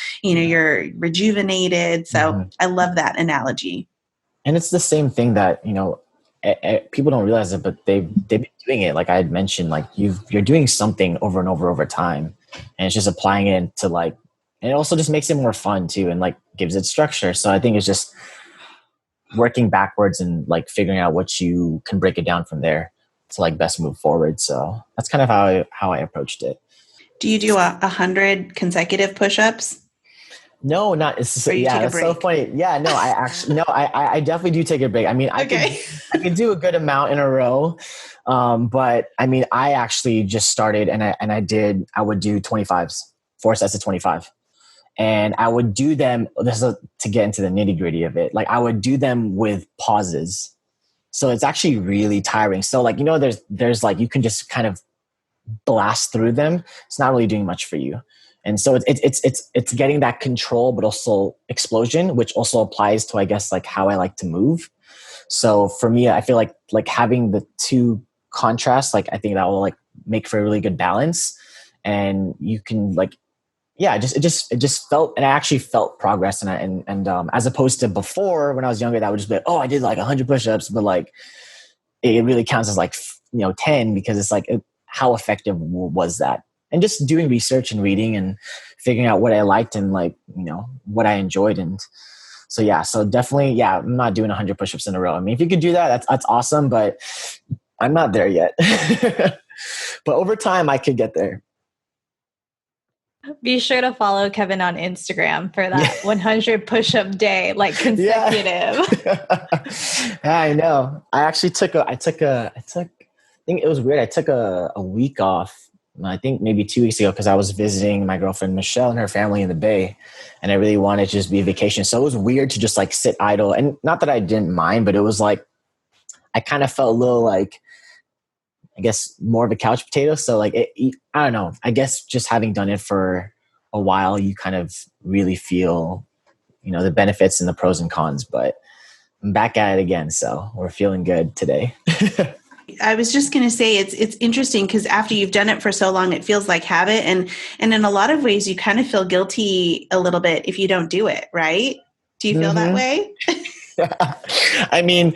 rejuvenated. So I love that analogy. And it's the same thing that, you know, people don't realize it, but they've been doing it. Like I had mentioned, like you're doing something over and over time, and it's just applying it to like, and it also just makes it more fun too, and like gives it structure. So I think it's just working backwards and like figuring out what you can break it down from there to like best move forward. So that's kind of how I approached it. Do you do 100 consecutive push-ups? No, not. It's so funny. Yeah, no, I definitely do take a break. I mean, I could do a good amount in a row. But I mean, I actually just started and I would do 25s, 4 sets of 25. And I would do them, this is to get into the nitty gritty of it. Like I would do them with pauses. So it's actually really tiring. So like, you know, there's like, you can just kind of blast through them. It's not really doing much for you. And so it's getting that control, but also explosion, which also applies to, I guess, like how I like to move. So for me, I feel like having the two contrasts, like I think that will like make for a really good balance. And you can like, yeah, it just felt, and I actually felt progress. And as opposed to before when I was younger, that would just be like, oh, I did like 100 push-ups, but like it really counts as like, 10, because it's like, how effective was that? And just doing research and reading and figuring out what I liked and like, what I enjoyed. And so, yeah, so definitely, yeah, I'm not doing 100 push-ups in a row. I mean, if you could do that, that's awesome, but I'm not there yet. But over time I could get there. Be sure to follow Kevin on Instagram for that 100 push-up day, like consecutive. Yeah. I know. I think it was weird. I took a week off, I think maybe 2 weeks ago, because I was visiting my girlfriend Michelle and her family in the Bay, and I really wanted to just be a vacation. So it was weird to just like sit idle, and not that I didn't mind, but it was like I kind of felt a little like, I guess, more of a couch potato. So like, I don't know, I guess just having done it for a while, you kind of really feel, the benefits and the pros and cons. But I'm back at it again. So we're feeling good today. I was just going to say it's interesting because after you've done it for so long, it feels like habit, and in a lot of ways, you kind of feel guilty a little bit if you don't do it, right? Do you feel that way? I mean,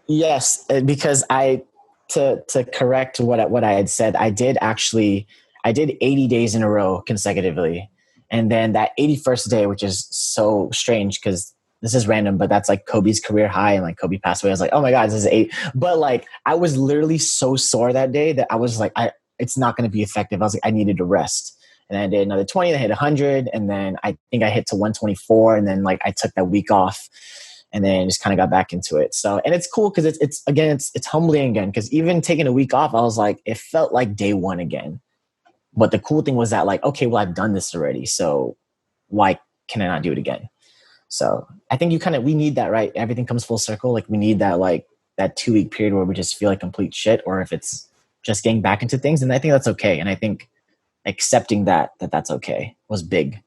yes, because to correct what I had said, I did 80 days in a row consecutively, and then that 81st day, which is so strange because this is random, but that's like Kobe's career high, and like Kobe passed away. I was like, oh my God, this is 8. But like, I was literally so sore that day that I was like, it's not going to be effective. I was like, I needed to rest. And then I did another 20, I hit 100. And then I think I hit to 124. And then like, I took that week off and then just kind of got back into it. So, and it's cool because it's humbling again. Cause even taking a week off, I was like, it felt like day one again. But the cool thing was that like, okay, well, I've done this already. So why can I not do it again? So I think we need that, right? Everything comes full circle. Like we need that, like that 2-week period where we just feel like complete shit, or if it's just getting back into things. And I think that's okay. And I think accepting that's okay was big.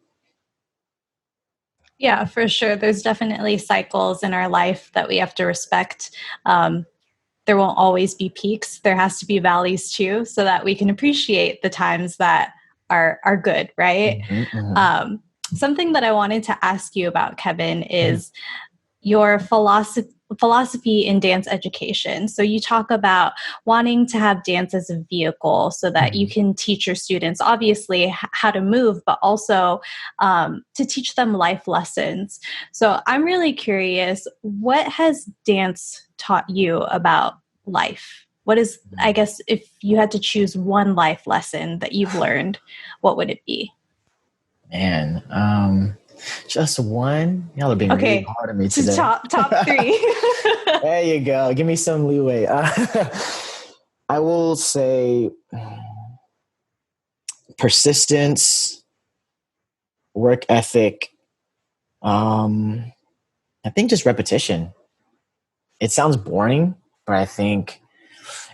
Yeah, for sure. There's definitely cycles in our life that we have to respect. There won't always be peaks. There has to be valleys too, so that we can appreciate the times that are good, right? Mm-hmm, mm-hmm. Something that I wanted to ask you about, Kevin, is your philosophy in dance education. So you talk about wanting to have dance as a vehicle so that you can teach your students, obviously, how to move, but also to teach them life lessons. So I'm really curious, what has dance taught you about life? What is, I guess, if you had to choose one life lesson that you've learned, what would it be? Man, just one? Y'all are being really hard on me today. Top 3. There you go. Give me some leeway. I will say persistence, work ethic. I think just repetition. It sounds boring, but I think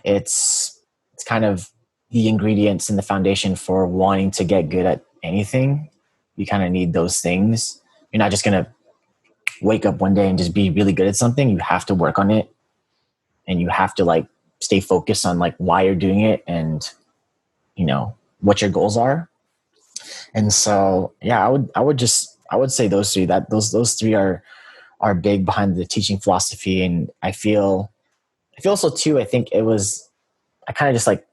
it's kind of the ingredients and the foundation for wanting to get good at anything. You kind of need those things. You're not just going to wake up one day and just be really good at something. You have to work on it, and you have to like stay focused on like why you're doing it and, you know, what your goals are. And so, yeah, I would say those three, that those three are big behind the teaching philosophy. And I feel so too. I think I kind of just like,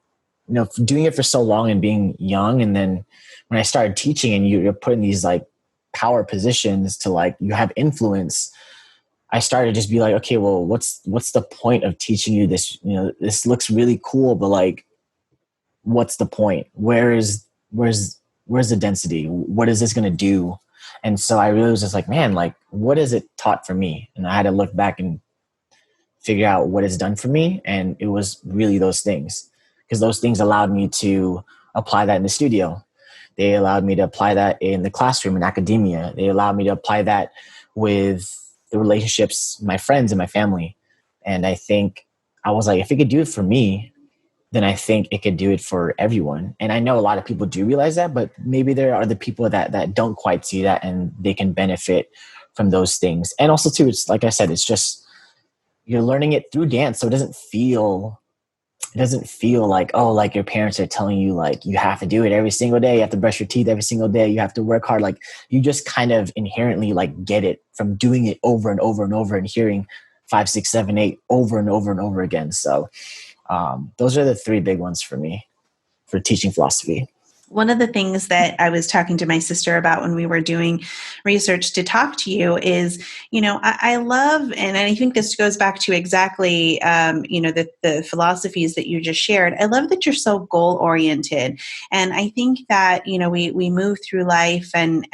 you know, doing it for so long and being young. And then when I started teaching and you're put in these like power positions to like, you have influence, I started to just be like, okay, well, what's the point of teaching you this? You know, this looks really cool, but like, what's the point? Where's the density? What is this going to do? And so I really was just like, man, like, what has it taught for me? And I had to look back and figure out what it's done for me. And it was really those things, because those things allowed me to apply that in the studio. They allowed me to apply that in the classroom, in academia. They allowed me to apply that with the relationships, my friends and my family. And I think I was like, if it could do it for me, then I think it could do it for everyone. And I know a lot of people do realize that, but maybe there are the people that don't quite see that, and they can benefit from those things. And also too, it's like I said, it's just, you're learning it through dance. So it doesn't feel like, oh, like your parents are telling you like you have to do it every single day, you have to brush your teeth every single day, you have to work hard. Like you just kind of inherently like get it from doing it over and over and over and hearing 5, 6, 7, 8 over and over and over again. So those are the 3 big ones for me for teaching philosophy. One of the things that I was talking to my sister about when we were doing research to talk to you is, you know, I love, and I think this goes back to exactly, you know, the philosophies that you just shared. I love that you're so goal oriented. And I think that, you know, we move through life and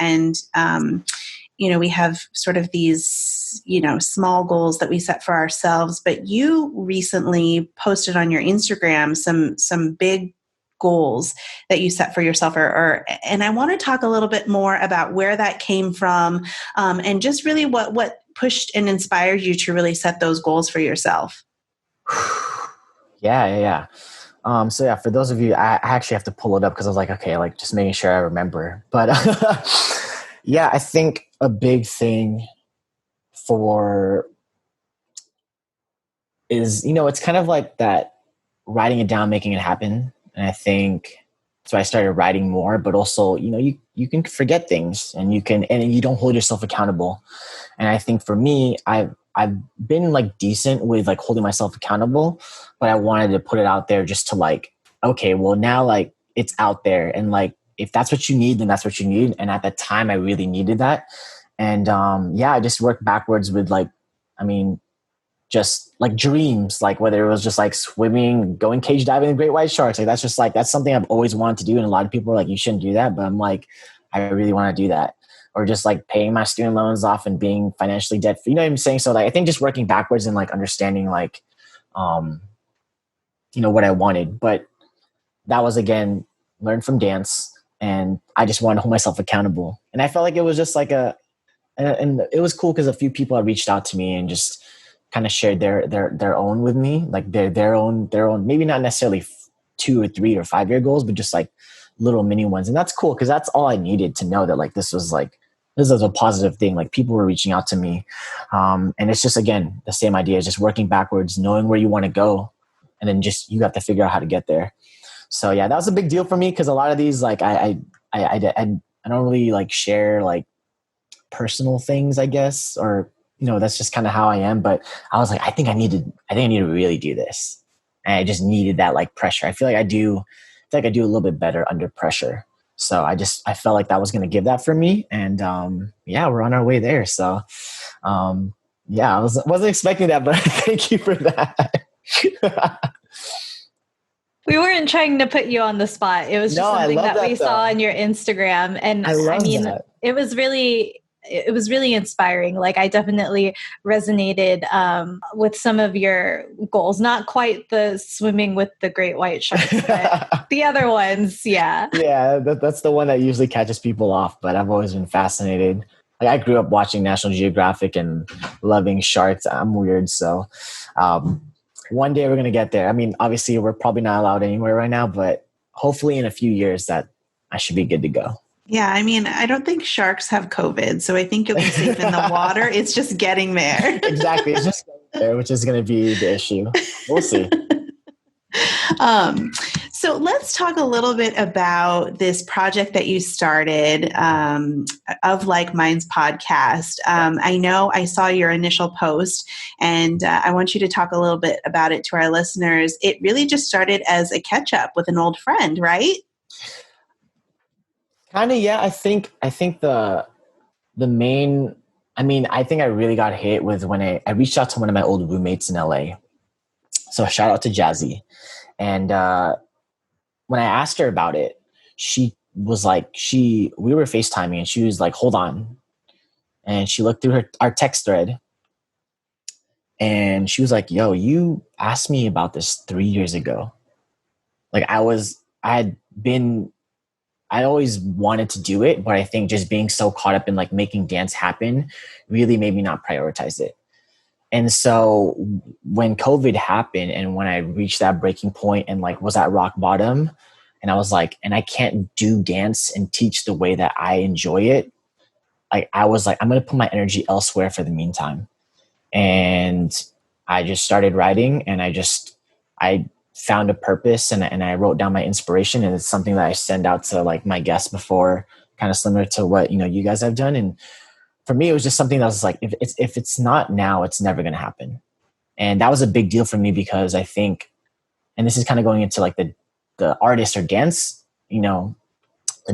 you know, we have sort of these, you know, small goals that we set for ourselves, but you recently posted on your Instagram some big goals that you set for yourself, and I want to talk a little bit more about where that came from, and just really what pushed and inspired you to really set those goals for yourself. Yeah. So yeah, for those of you, I actually have to pull it up because I was like, okay, like just making sure I remember. But yeah, I think a big thing for is, it's kind of like that, writing it down, making it happen. And I think so I started writing more, but also, you can forget things, and you don't hold yourself accountable. And I think for me, I've been like decent with like holding myself accountable, but I wanted to put it out there just to like, okay, well now like it's out there, and like if that's what you need, then that's what you need. And at that time I really needed that. And I just worked backwards with like, just like dreams, like whether it was just like swimming, going cage diving, the great white sharks. Like that's something I've always wanted to do. And a lot of people are like, you shouldn't do that. But I'm like, I really want to do that. Or just like paying my student loans off and being financially debt free. You know what I'm saying? So like, I think just working backwards and like understanding like, what I wanted. But that was, again, learned from dance. And I just wanted to hold myself accountable. And I felt like it was just like and it was cool because a few people had reached out to me and just kind of shared their own with me, like their own, maybe not necessarily 2 or 3 or 5 year goals, but just like little mini ones. And that's cool, because that's all I needed to know, that like this was a positive thing. Like people were reaching out to me. And it's just, again, the same idea, is just working backwards, knowing where you want to go, and then just you have to figure out how to get there. So yeah, that was a big deal for me, because a lot of these, like I don't really like share like personal things, I guess, or that's just kind of how I am. But I was like, I think I need to really do this. And I just needed that like pressure. I feel like I do a little bit better under pressure. So I felt like that was going to give that for me. And we're on our way there. So I wasn't expecting that, but thank you for that. We weren't trying to put you on the spot. It was just something that we saw on your Instagram. And it was really inspiring. Like I definitely resonated with some of your goals, not quite the swimming with the great white sharks, but the other ones. Yeah. Yeah. That's the one that usually catches people off, but I've always been fascinated. Like I grew up watching National Geographic and loving sharks. I'm weird. So one day we're going to get there. I mean, obviously we're probably not allowed anywhere right now, but hopefully in a few years that I should be good to go. Yeah, I mean, I don't think sharks have COVID, so I think you'll be safe in the water. It's just getting there. Exactly. It's just getting there, which is going to be the issue. We'll see. So let's talk a little bit about this project that you started, of Like Minds podcast. I know I saw your initial post, and I want you to talk a little bit about it to our listeners. It really just started as a catch up with an old friend, right? Kind of, yeah. I think the main, I think I really got hit with when I reached out to one of my old roommates in LA. So shout out to Jazzy. And when I asked her about it, she was like, we were FaceTiming, and she was like, hold on. And she looked through our text thread, and she was like, yo, you asked me about this 3 years ago. Like I always wanted to do it, but I think just being so caught up in like making dance happen really made me not prioritize it. And so when COVID happened, and when I reached that breaking point and like was at rock bottom, and I was like, and I can't do dance and teach the way that I enjoy it. Like I was like, I'm going to put my energy elsewhere for the meantime. And I just started writing, and I found a purpose, and I wrote down my inspiration, and it's something that I send out to like my guests before, kind of similar to what, you guys have done. And for me, it was just something that was like, if it's not now, it's never going to happen. And that was a big deal for me, because I think, and this is kind of going into like the artist or dance, the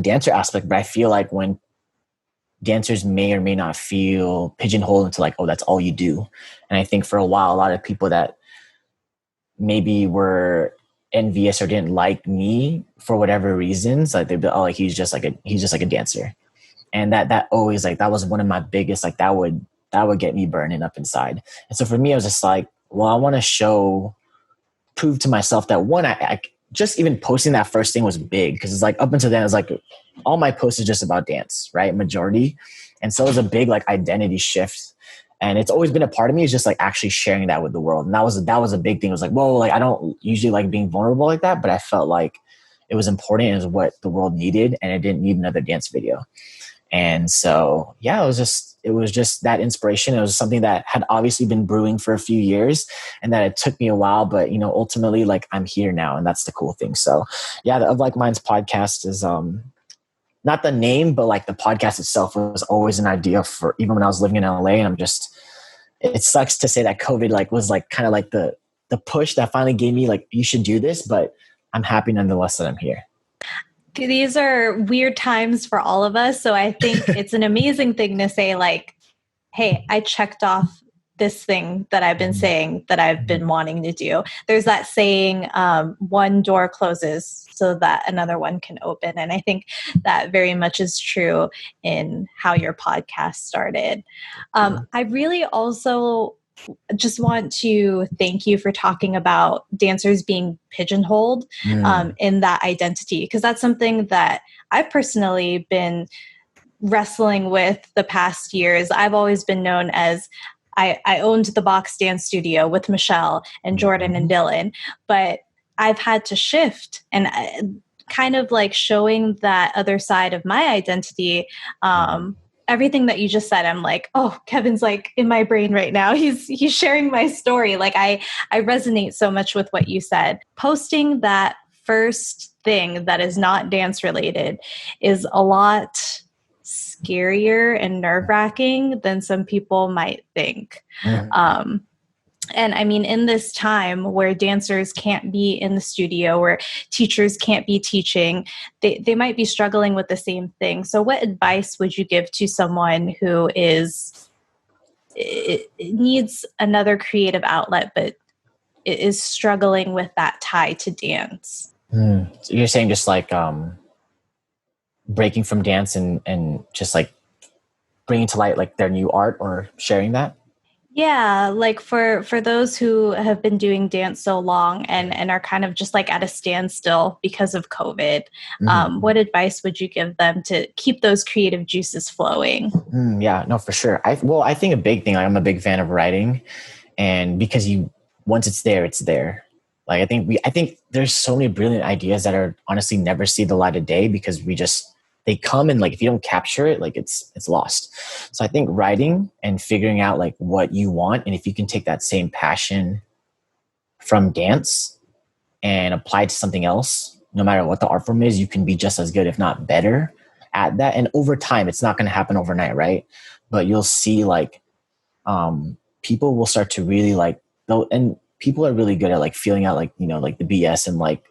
dancer aspect, but I feel like when dancers may or may not feel pigeonholed into like, oh, that's all you do. And I think for a while, a lot of people that maybe were envious or didn't like me for whatever reasons, like they'd be, oh, like he's just like a dancer. And that always, like, that was one of my biggest, like that would get me burning up inside. And so for me, I was just like, well, I want to prove to myself that one, I just even posting that first thing was big, because it's like up until then, it's like all my posts is just about dance, right? Majority. And so it was a big like identity shift. And it's always been a part of me, is just like actually sharing that with the world. And that was a big thing. It was like, whoa, like I don't usually like being vulnerable like that, but I felt like it was important. It was what the world needed, and it didn't need another dance video. And so, yeah, it it was just that inspiration. It was something that had obviously been brewing for a few years, and that it took me a while, but ultimately, like, I'm here now, and that's the cool thing. So yeah, the Of Like Minds podcast is not the name, but like the podcast itself was always an idea for even when I was living in LA. And it sucks to say that COVID like was like kind of like the push that finally gave me like, you should do this, but I'm happy nonetheless that I'm here. These are weird times for all of us. So I think it's an amazing thing to say, like, hey, I checked off this thing that I've been saying that I've been wanting to do. There's that saying, one door closes so that another one can open. And I think that very much is true in how your podcast started. I really also just want to thank you for talking about dancers being pigeonholed in that identity, because that's something that I've personally been wrestling with the past years. I've always been known as I owned the Box Dance Studio with Michelle and Jordan and Dylan, but I've had to shift and kind of like showing that other side of my identity. Everything that you just said, I'm like, oh, Kevin's like in my brain right now. He's sharing my story. Like I resonate so much with what you said. Posting that first thing that is not dance related is a lot scarier and nerve-wracking than some people might think. And I mean, in this time where dancers can't be in the studio, where teachers can't be teaching, they might be struggling with the same thing. So what advice would you give to someone who needs another creative outlet, but is struggling with that tie to dance? So you're saying just like breaking from dance and just like bringing to light like their new art or sharing that? Yeah, like for those who have been doing dance so long and are kind of just like at a standstill because of COVID, what advice would you give them to keep those creative juices flowing? Yeah, no, for sure. I think a big thing, like, I'm a big fan of writing, and because once it's there, it's there. Like I think there's so many brilliant ideas that are honestly never see the light of day because they come and like, if you don't capture it, like it's lost. So I think writing and figuring out like what you want. And if you can take that same passion from dance and apply it to something else, no matter what the art form is, you can be just as good, if not better at that. And over time, it's not going to happen overnight. Right. But you'll see like, people will start to really like, and people are really good at like feeling out like, like the BS and like,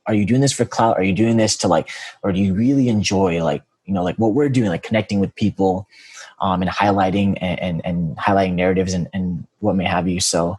are you doing this for clout? Are you doing this to like, or do you really enjoy like, like what we're doing, like connecting with people, and highlighting and highlighting narratives and what may have you. So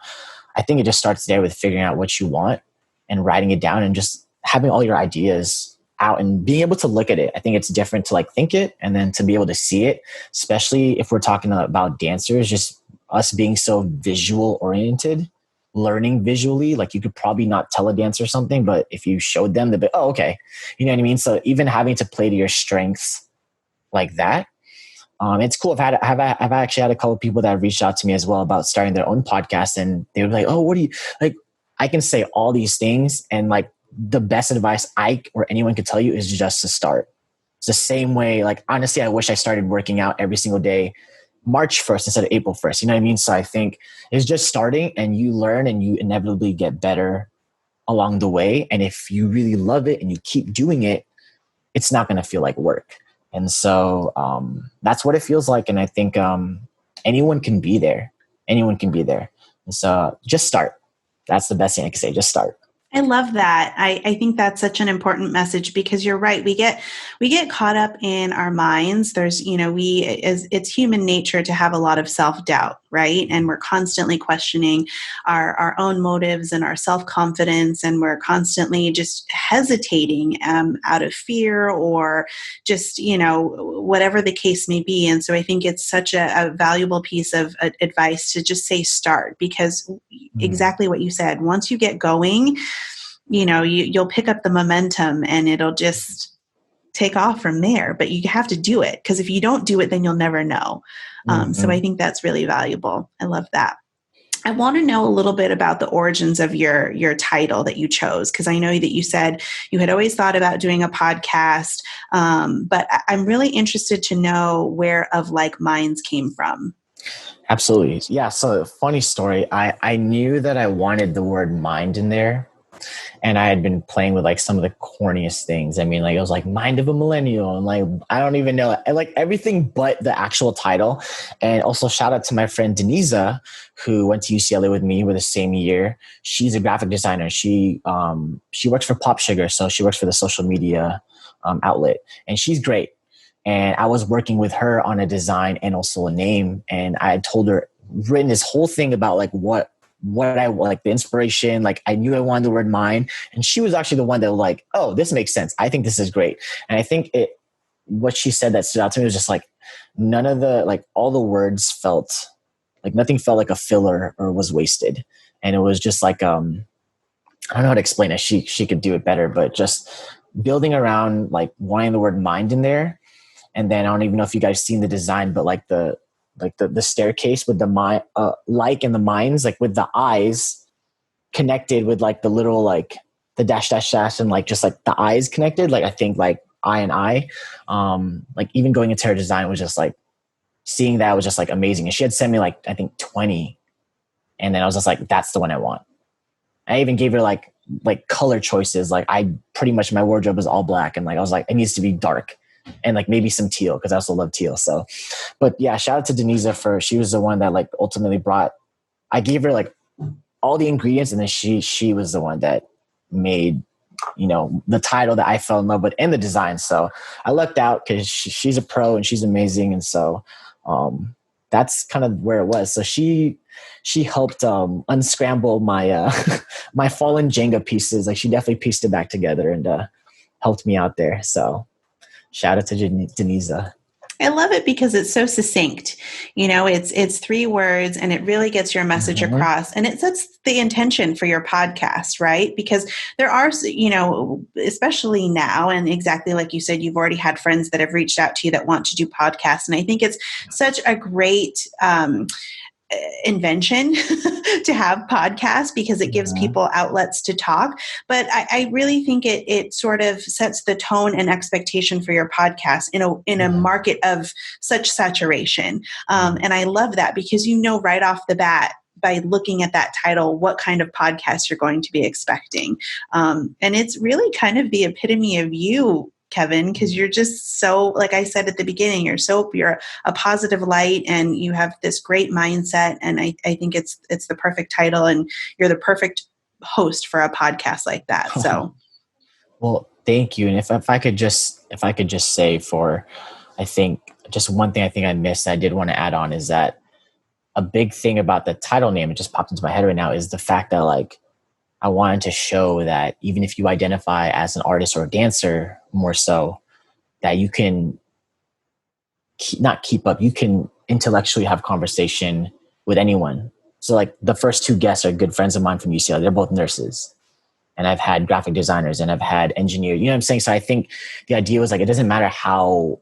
I think it just starts there with figuring out what you want and writing it down and just having all your ideas out and being able to look at it. I think it's different to like think it and then to be able to see it, especially if we're talking about dancers, just us being so visual oriented. Learning visually, like you could probably not tell a dancer something, but if you showed them, they'd be, oh, okay. You know what I mean? So even having to play to your strengths like that, it's cool. I've actually had a couple of people that have reached out to me as well about starting their own podcast, and they were like, oh, what do you like? I can say all these things, and like the best advice I or anyone could tell you is just to start. It's the same way. Like, honestly, I wish I started working out every single day March 1st instead of April 1st. You know what I mean? So I think it's just starting, and you learn and you inevitably get better along the way. And if you really love it and you keep doing it, it's not going to feel like work. And so that's what it feels like. And I think anyone can be there. Anyone can be there. And so just start. That's the best thing I can say. Just start. I love that. I think that's such an important message because you're right. We get caught up in our minds. There's, it's human nature to have a lot of self-doubt, right? And we're constantly questioning our own motives and our self-confidence. And we're constantly just hesitating out of fear or just, whatever the case may be. And so I think it's such a valuable piece of advice to just say start, because exactly what you said, once you get going, you'll pick up the momentum and it'll just take off from there. But you have to do it, because if you don't do it, then you'll never know. So I think that's really valuable. I love that. I want to know a little bit about the origins of your title that you chose, because I know that you said you had always thought about doing a podcast, but I'm really interested to know where Of Like Minds came from. Absolutely. Yeah. So funny story. I knew that I wanted the word mind in there. And I had been playing with like some of the corniest things. I mean, like it was like Mind of a Millennial, and like I don't even know, like everything but the actual title. And also shout out to my friend Denisa, who went to UCLA with me with the same year. She's a graphic designer. She works for Pop Sugar, so she works for the social media outlet, and she's great. And I was working with her on a design and also a name, and I had told her, written this whole thing about like what I like, the inspiration. Like I knew I wanted the word mind, and she was actually the one that was like, oh, this makes sense. I think this is great. And I think what she said that stood out to me was just like none of the, like all the words felt like nothing felt like a filler or was wasted. And it was just like, I don't know how to explain it. She could do it better, but just building around like wanting the word mind in there. And then I don't even know if you guys seen the design, but like the staircase with the mind, like in the minds, like with the eyes connected with like the little, like the dash, and like, just like the eyes connected. Like, I think like I and I, like even going into her design was just like, seeing that was just like amazing. And she had sent me like, I think 20. And then I was just like, that's the one I want. I even gave her like color choices. Like I pretty much, my wardrobe is all black. And like, I was like, it needs to be dark. And like maybe some teal, because I also love teal. So, but yeah, shout out to Denisa she was the one that like ultimately I gave her like all the ingredients, and then she was the one that made, the title that I fell in love with and the design. So I lucked out because she's a pro and she's amazing. And so that's kind of where it was. So she helped unscramble my my fallen Jenga pieces. Like she definitely pieced it back together and helped me out there. So shout out to Denisa. I love it because it's so succinct. It's 3 words, and it really gets your message across, and it sets the intention for your podcast, right? Because there are, especially now, and exactly like you said, you've already had friends that have reached out to you that want to do podcasts. And I think it's such a great invention to have podcasts, because it gives people outlets to talk. But I really think it sort of sets the tone and expectation for your podcast in a market of such saturation. And I love that, because right off the bat, by looking at that title, what kind of podcast you're going to be expecting. And it's really kind of the epitome of you, Kevin, because you're just so, like I said at the beginning, you're a positive light, and you have this great mindset. And I think it's the perfect title, and you're the perfect host for a podcast like that. So, well, thank you. And if I could just say I think just one thing I think I missed, I did want to add on, is that a big thing about the title name, it just popped into my head right now, is the fact that like, I wanted to show that even if you identify as an artist or a dancer, more so, that you can you can intellectually have conversation with anyone. So like the first 2 guests are good friends of mine from UCLA. They're both nurses. And I've had graphic designers and I've had engineers, you know what I'm saying? So I think the idea was like, it doesn't matter how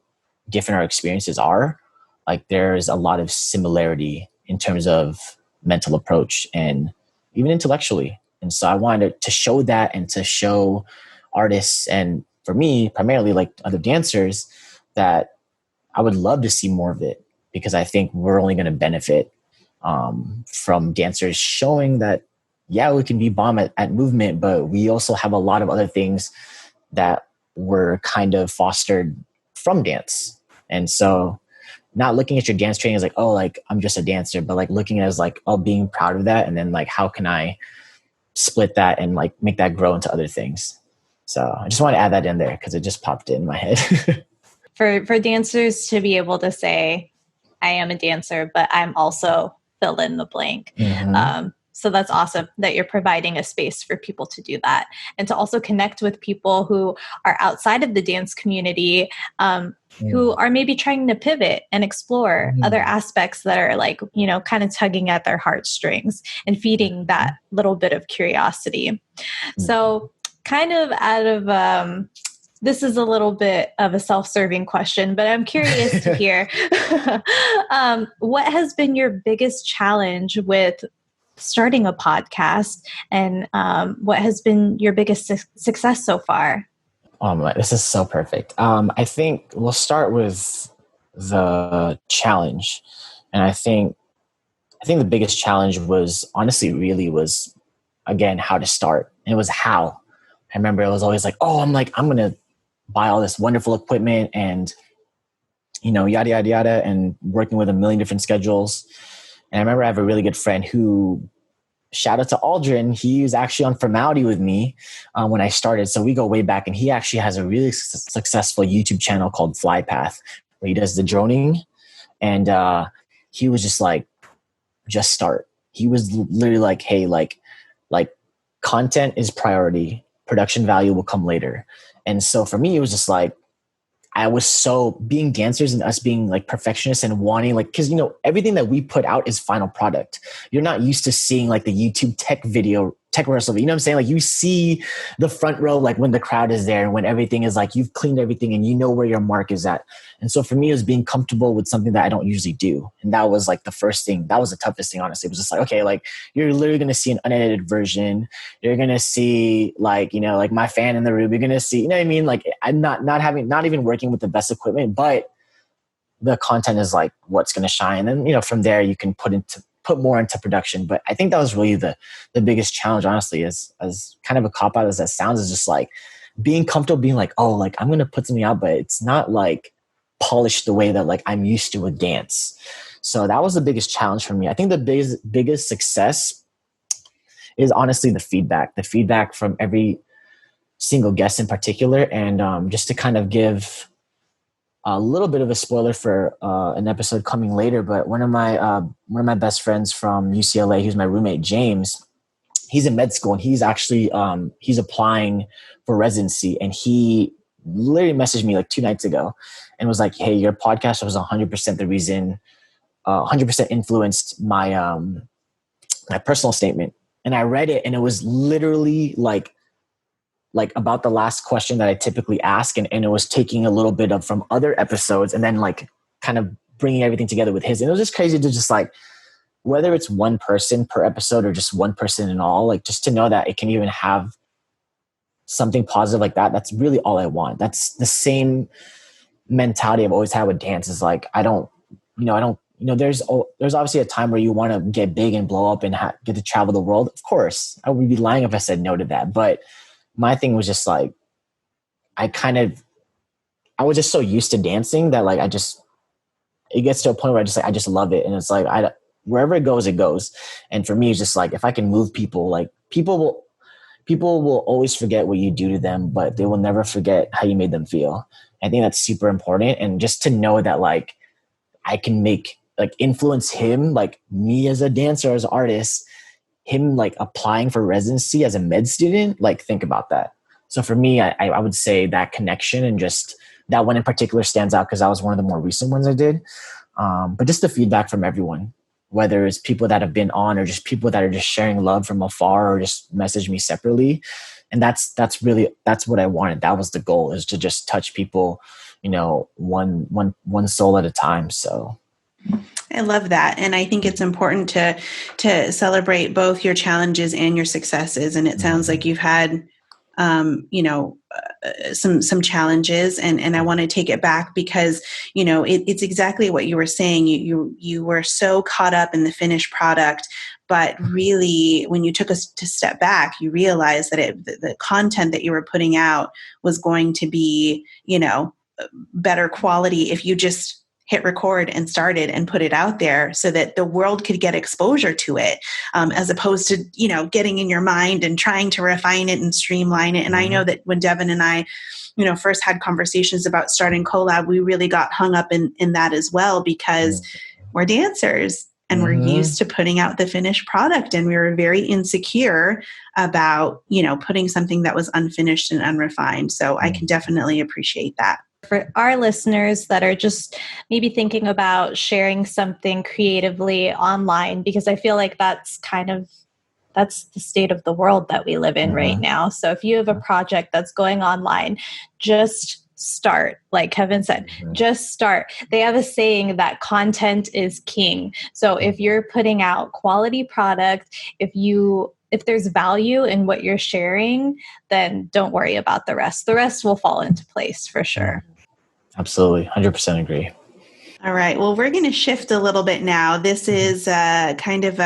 different our experiences are. Like there's a lot of similarity in terms of mental approach and even intellectually. And so I wanted to show that, and to show artists, and for me, primarily like other dancers, that I would love to see more of it, because I think we're only going to benefit from dancers showing that, yeah, we can be bomb at movement, but we also have a lot of other things that were kind of fostered from dance. And so not looking at your dance training as like, oh, like I'm just a dancer, but like looking at it as like, oh, being proud of that. And then like, how can I split that and like make that grow into other things? So I just want to add that in there because it just popped in my head. For dancers to be able to say, I am a dancer, but I'm also fill in the blank. Mm-hmm. So that's awesome that you're providing a space for people to do that, and to also connect with people who are outside of the dance community, who are maybe trying to pivot and explore other aspects that are like, you know, kind of tugging at their heartstrings and feeding that little bit of curiosity. So kind of out of, this is a little bit of a self-serving question, but I'm curious to hear, what has been your biggest challenge with starting a podcast, and what has been your biggest success so far? This is so perfect. I think we'll start with the challenge. And I think the biggest challenge was honestly really was, again, how to start. And it was how. I remember it was always like, I'm going to buy all this wonderful equipment and, yada, yada, yada, and working with a million different schedules. And I remember I have a really good friend who, shout out to Aldrin, he was actually on Formality with me when I started. So we go way back, and he actually has a really successful YouTube channel called Flypath, where he does the droning. And he was just like, just start. He was literally like, hey, like content is priority. Production value will come later. And so for me, it was just like, I was so being dancers and us being like perfectionists and wanting like, cause everything that we put out is final product. You're not used to seeing like the YouTube tech rehearsal. You know what I'm saying? Like you see the front row, like when the crowd is there and when everything is like, you've cleaned everything and you know where your mark is at. And so for me, it was being comfortable with something that I don't usually do. And that was like the first thing. That was the toughest thing, honestly. It was just like, okay, like you're literally going to see an unedited version. You're going to see like, like my fan in the room. You're going to see, you know what I mean? Like I'm not even working with the best equipment, but the content is like what's going to shine. And, from there you can put more into production. But I think that was really the biggest challenge, honestly, as kind of a cop out as that sounds, is just like being comfortable being like, oh, like I'm going to put something out, but it's not like polished the way that like I'm used to with dance. So that was the biggest challenge for me. I think the biggest success is honestly the feedback from every single guest in particular. And just to kind of give a little bit of a spoiler for an episode coming later, but one of my best friends from UCLA, who's my roommate, James, he's in med school, and he's actually he's applying for residency, and he literally messaged me like 2 nights ago and was like, hey, your podcast was 100% the reason, 100% influenced my my personal statement. And I read it, and it was literally like about the last question that I typically ask. And it was taking a little bit of from other episodes and then like kind of bringing everything together with his. And it was just crazy to just like, whether it's one person per episode or just one person in all, like just to know that it can even have something positive like that. That's really all I want. That's the same mentality I've always had with dance, is like, there's obviously a time where you want to get big and blow up and get to travel the world. Of course, I would be lying if I said no to that. But my thing was just like, I was just so used to dancing that like, it gets to a point where I just love it. And it's like, wherever it goes, it goes. And for me, it's just like, if I can move people, like people will always forget what you do to them, but they will never forget how you made them feel. I think that's super important. And just to know that like, I can influence him, like me as a dancer, as an artist, him like applying for residency as a med student, like think about that. So for me, I would say that connection, and just that one in particular stands out because that was one of the more recent ones I did. But just the feedback from everyone, whether it's people that have been on or just people that are just sharing love from afar or just message me separately. And that's what I wanted. That was the goal, is to just touch people, one soul at a time. So I love that. And I think it's important to celebrate both your challenges and your successes. And it sounds like you've had, some challenges, and I want to take it back because, it's exactly what you were saying. You were so caught up in the finished product, but really when you took a step back, you realized that the content that you were putting out was going to be, better quality if you just hit record and started and put it out there so that the world could get exposure to it, as opposed to, getting in your mind and trying to refine it and streamline it. And I know that when Devin and I, first had conversations about starting Collab, we really got hung up in that as well, because we're dancers and we're used to putting out the finished product. And we were very insecure about, putting something that was unfinished and unrefined. So I can definitely appreciate that. For our listeners that are just maybe thinking about sharing something creatively online, because I feel like that's the state of the world that we live in right now. So if you have a project that's going online, just start. Like Kevin said, just start. They have a saying that content is king. So if you're putting out quality product, if there's value in what you're sharing, then don't worry about the rest. The rest will fall into place for sure. Absolutely. 100% agree. All right. Well, we're going to shift a little bit now. This is kind of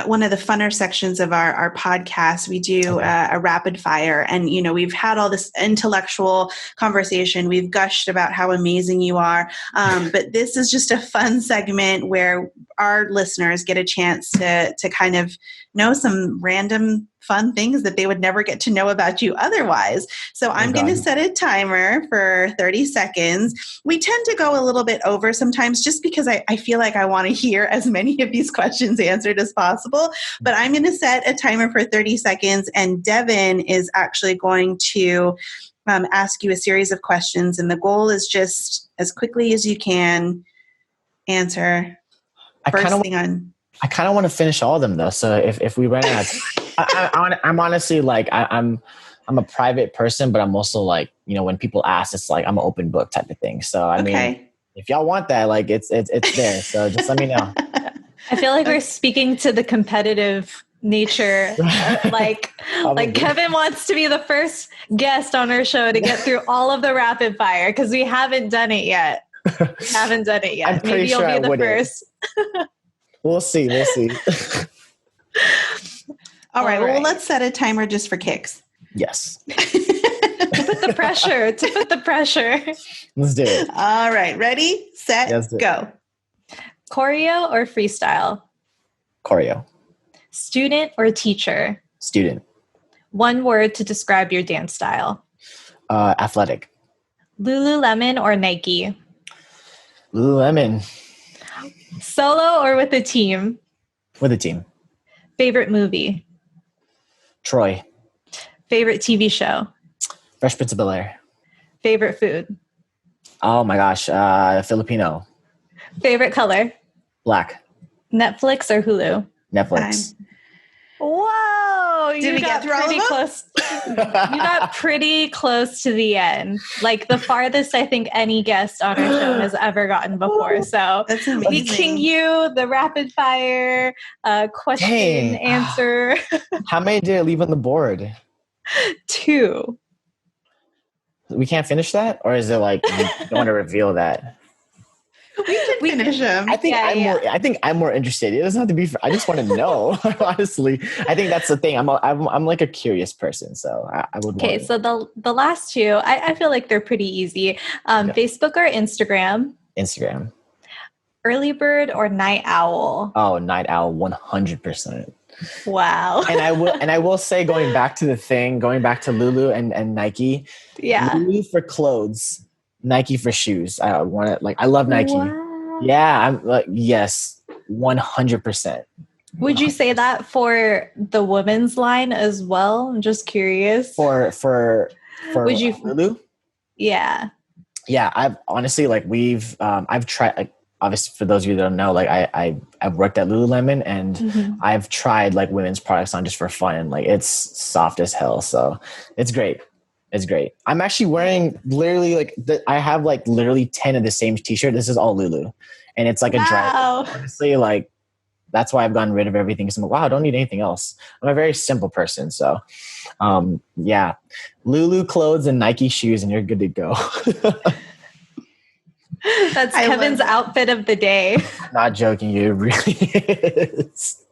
one of the funner sections of our podcast. We do a rapid fire, and we've had all this intellectual conversation. We've gushed about how amazing you are, but this is just a fun segment where our listeners get a chance to kind of know some random fun things that they would never get to know about you otherwise. So I'm going to set a timer for 30 seconds. We tend to go a little bit over sometimes just because I feel like I want to hear as many of these questions answered as possible. But I'm going to set a timer for 30 seconds, and Devin is actually going to ask you a series of questions. And the goal is just as quickly as you can answer. I kind of want to finish all of them though. So if we run out, I'm honestly like I'm a private person, but I'm also like when people ask, it's like I'm an open book type of thing. So I mean, if y'all want that, like it's there. So just let me know. I feel like we're speaking to the competitive nature. like Kevin wants to be the first guest on our show to get through all of the rapid fire because we haven't done it yet. Maybe you'll be the first. We'll see. All right. Well, let's set a timer just for kicks. Yes. To put the pressure. Let's do it. All right. Ready, set, go. Choreo or freestyle? Choreo. Student or teacher? Student. One word to describe your dance style. Athletic. Lululemon or Nike? Lululemon. Solo or with a team? With a team. Favorite movie? Troy. Favorite TV show? Fresh Prince of Bel-Air. Favorite food? Oh my gosh, Filipino. Favorite color? Black. Netflix or Hulu? Netflix. Whoa! Did we get through all of them? Close. You got pretty close to the end. Like the farthest I think any guest on our show has ever gotten before. So that's amazing. We king you the rapid fire question answer. How many did I leave on the board? 2. We can't finish that? Or is it like you don't want to reveal that? We can finish them. I think I'm more interested. It doesn't have to be. I just want to know. Honestly, I think that's the thing. I'm like a curious person, so I would. Okay, so the last 2, I feel like they're pretty easy. Facebook or Instagram? Instagram. Early bird or night owl? Oh, night owl, 100%. Wow. And I will say, going back to Lulu and Nike. Yeah. Lulu for clothes. Nike for shoes. I love Nike. Wow. Yeah, I'm like, yes, 100%. Would you say that for the women's line as well? I'm just curious. For would you Lulu? Yeah. Yeah, I've honestly I've tried, obviously for those of you that don't know, I've worked at Lululemon and I've tried like women's products on just for fun, and like it's soft as hell. So it's great. It's great. I'm actually wearing literally I have like literally 10 of the same t-shirt. This is all Lulu. And it's like a dry. Honestly, like that's why I've gotten rid of everything. Because I'm like, wow, I don't need anything else. I'm a very simple person. So yeah. Lulu clothes and Nike shoes and you're good to go. That's Kevin's outfit of the day. Not joking, you really is.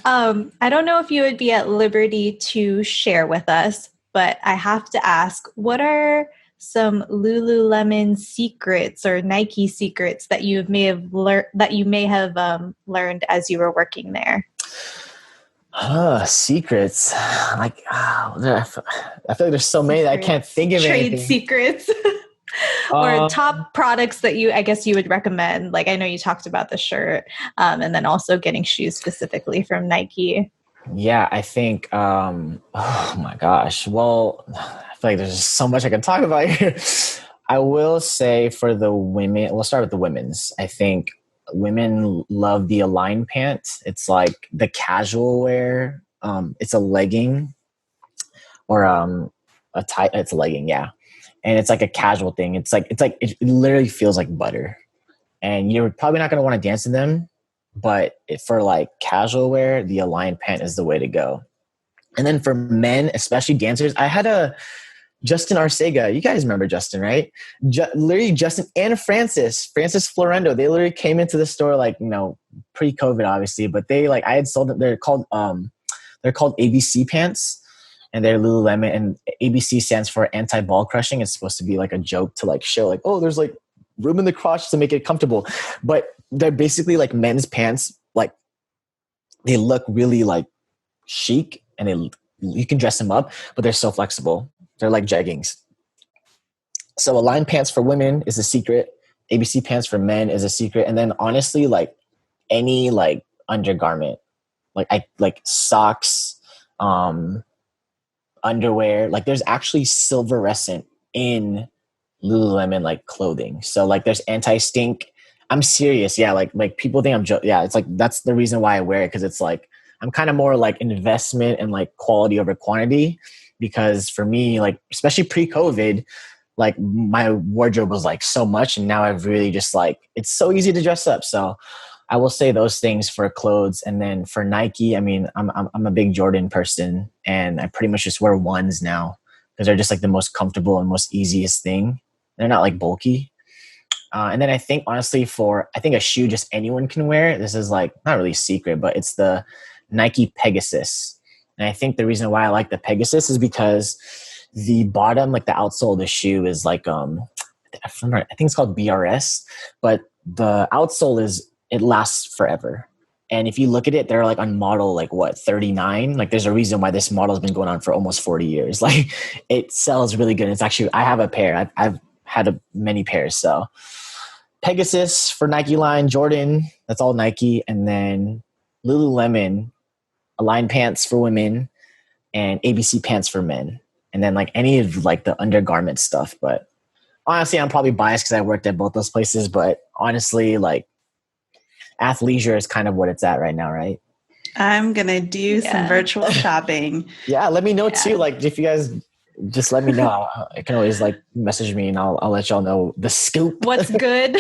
I don't know if you would be at liberty to share with us, but I have to ask, what are some Lululemon secrets or Nike secrets that you may have learned as you were working there? Secrets. I feel like there's so many that I can't think of Trade anything. secrets. Or top products that I guess you would recommend. Like I know you talked about the shirt, and then also getting shoes specifically from Nike. Yeah, I think, oh my gosh. Well, I feel like there's just so much I can talk about here. I will say for the women, we'll start with the women's. I think women love the Align pant. It's like the casual wear. It's a legging or it's a legging, yeah. And it's like a casual thing. It literally feels like butter. And you're probably not going to want to dance in them, but for like casual wear, the Align pant is the way to go. And then for men, especially dancers, I had a Justin Arcega. You guys remember Justin, right? Literally Justin and Francis Florendo. They literally came into the store like, pre-COVID obviously, but I had sold them. They're called ABC pants. And they're Lululemon, and ABC stands for anti-ball crushing. It's supposed to be like a joke to like show like, oh, there's like room in the crotch to make it comfortable. But they're basically like men's pants. Like they look really like chic, and you can dress them up, but they're so flexible. They're like jeggings. So Align pants for women is a secret. ABC pants for men is a secret. And then honestly, like any like undergarment, like socks, underwear, like there's actually silverescent in Lululemon like clothing. So like there's anti-stink. I'm serious. Yeah. Like people think I'm joking. Yeah. It's like, that's the reason why I wear it. Cause it's like, I'm kind of more like investment and like quality over quantity, because for me, like, especially pre-COVID, like my wardrobe was like so much. And now I've really just like, it's so easy to dress up. So I will say those things for clothes. And then for Nike, I mean, I'm a big Jordan person, and I pretty much just wear ones now because they're just like the most comfortable and most easiest thing. They're not like bulky. And then I think honestly I think a shoe just anyone can wear. This is like not really a secret, but it's the Nike Pegasus. And I think the reason why I like the Pegasus is because the bottom, like the outsole of the shoe is like, I think it's called BRS, but the outsole it lasts forever. And if you look at it, they're like on model, like what, 39? Like there's a reason why this model has been going on for almost 40 years. Like it sells really good. It's actually, I have a pair. I've had many pairs. So Pegasus for Nike line, Jordan, that's all Nike. And then Lululemon, Align pants for women, and ABC pants for men. And then like any of like the undergarment stuff. But honestly, I'm probably biased because I worked at both those places. But honestly, like, athleisure is kind of what it's at right now, right? I'm going to do some virtual shopping. Yeah, let me know too. Like if you guys just let me know. I can always like message me and I'll let y'all know the scoop. What's good?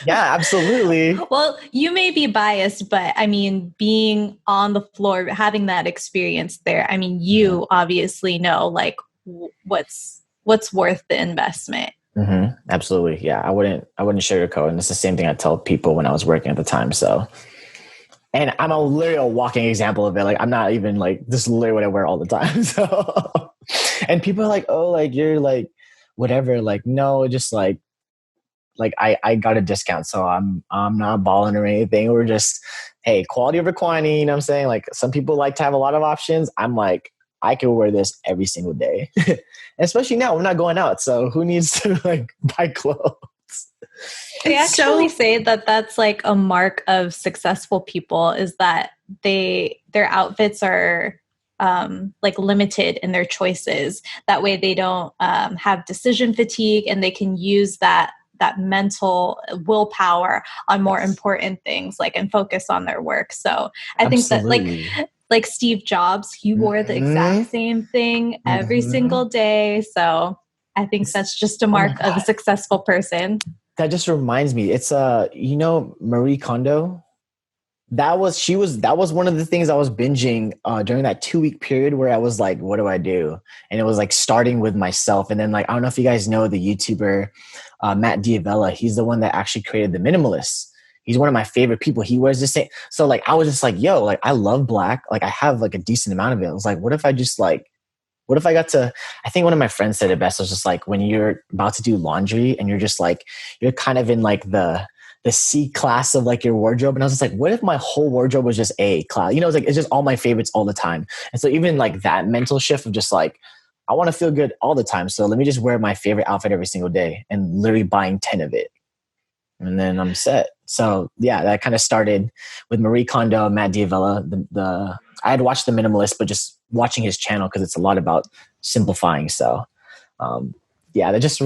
Yeah, absolutely. Well, you may be biased, but I mean, being on the floor, having that experience there, I mean, you obviously know like what's worth the investment. Mm-hmm. Absolutely. Yeah. I wouldn't sugarcoat. And it's the same thing I tell people when I was working at the time. So, and I'm literally a walking example of it. Like, I'm not even like, this is literally what I wear all the time. So, and people are like, oh, like you're like, whatever. Like, no, just like I got a discount. So I'm not balling or anything. We're just, hey, quality over quantity. You know what I'm saying? Like some people like to have a lot of options. I'm like, I could wear this every single day. Especially now, I'm not going out. So who needs to like buy clothes? They actually say that that's like a mark of successful people is that their outfits are like limited in their choices. That way they don't have decision fatigue, and they can use that mental willpower on more important things, like, and focus on their work. So I think that like Steve Jobs, he wore the exact same thing every single day. So I think that's just a mark of a successful person. That just reminds me, it's Marie Kondo. That was one of the things I was binging during that 2-week period where I was like, what do I do? And it was like starting with myself. And then like, I don't know if you guys know the YouTuber Matt Diavella. He's the one that actually created the Minimalist. He's one of my favorite people. He wears the same. So like, I was just like, yo, like I love black. Like I have like a decent amount of it. I was like, what if I got to, I think one of my friends said it best. It was just like when you're about to do laundry and you're just like, you're kind of in like the C class of like your wardrobe. And I was just like, what if my whole wardrobe was just A class? You know, it's just all my favorites all the time. And so even like that mental shift of just like, I want to feel good all the time. So let me just wear my favorite outfit every single day and literally buying 10 of it. And then I'm set. So yeah, that kind of started with Marie Kondo, Matt Diavella. I had watched The Minimalist, but just watching his channel because it's a lot about simplifying. So yeah, that just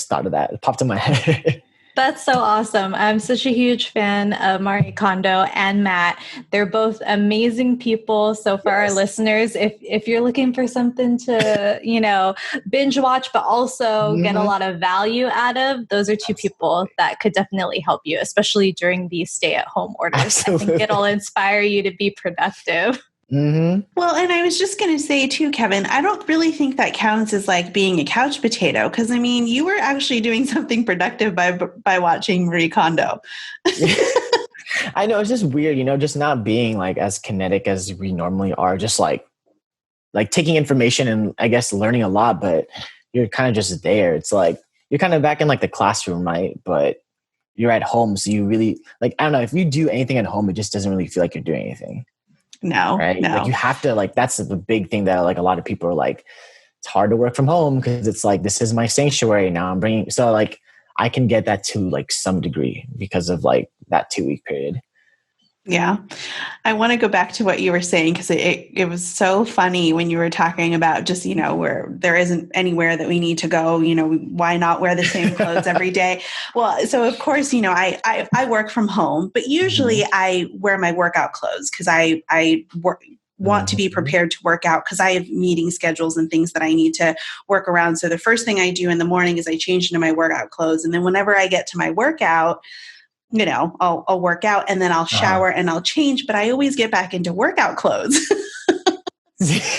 thought of that. It popped in my head. That's so awesome. I'm such a huge fan of Marie Kondo and Matt. They're both amazing people. So for our listeners, if you're looking for something to, binge watch, but also get a lot of value out of, those are two people that could definitely help you, especially during these stay-at-home orders. Absolutely. I think it'll inspire you to be productive. Mm-hmm. Well, and I was just going to say too, Kevin, I don't really think that counts as like being a couch potato. Cause I mean, you were actually doing something productive by watching Marie Kondo. I know, it's just weird, just not being like as kinetic as we normally are, just like taking information and I guess learning a lot, but you're kind of just there. It's like, you're kind of back in like the classroom, right? But you're at home. So you really I don't know, if you do anything at home, it just doesn't really feel like you're doing anything. No, right? No. Like you have to that's the big thing that like a lot of people are like, it's hard to work from home because it's like, this is my sanctuary now. I'm bringing, so like I can get that to like some degree because of like that 2-week period. Yeah. I want to go back to what you were saying because it was so funny when you were talking about just, where there isn't anywhere that we need to go, why not wear the same clothes every day? Well, so of course, I work from home, but usually I wear my workout clothes because I want to be prepared to work out because I have meeting schedules and things that I need to work around. So the first thing I do in the morning is I change into my workout clothes. And then whenever I get to my workout, I'll work out and then I'll shower and I'll change, but I always get back into workout clothes.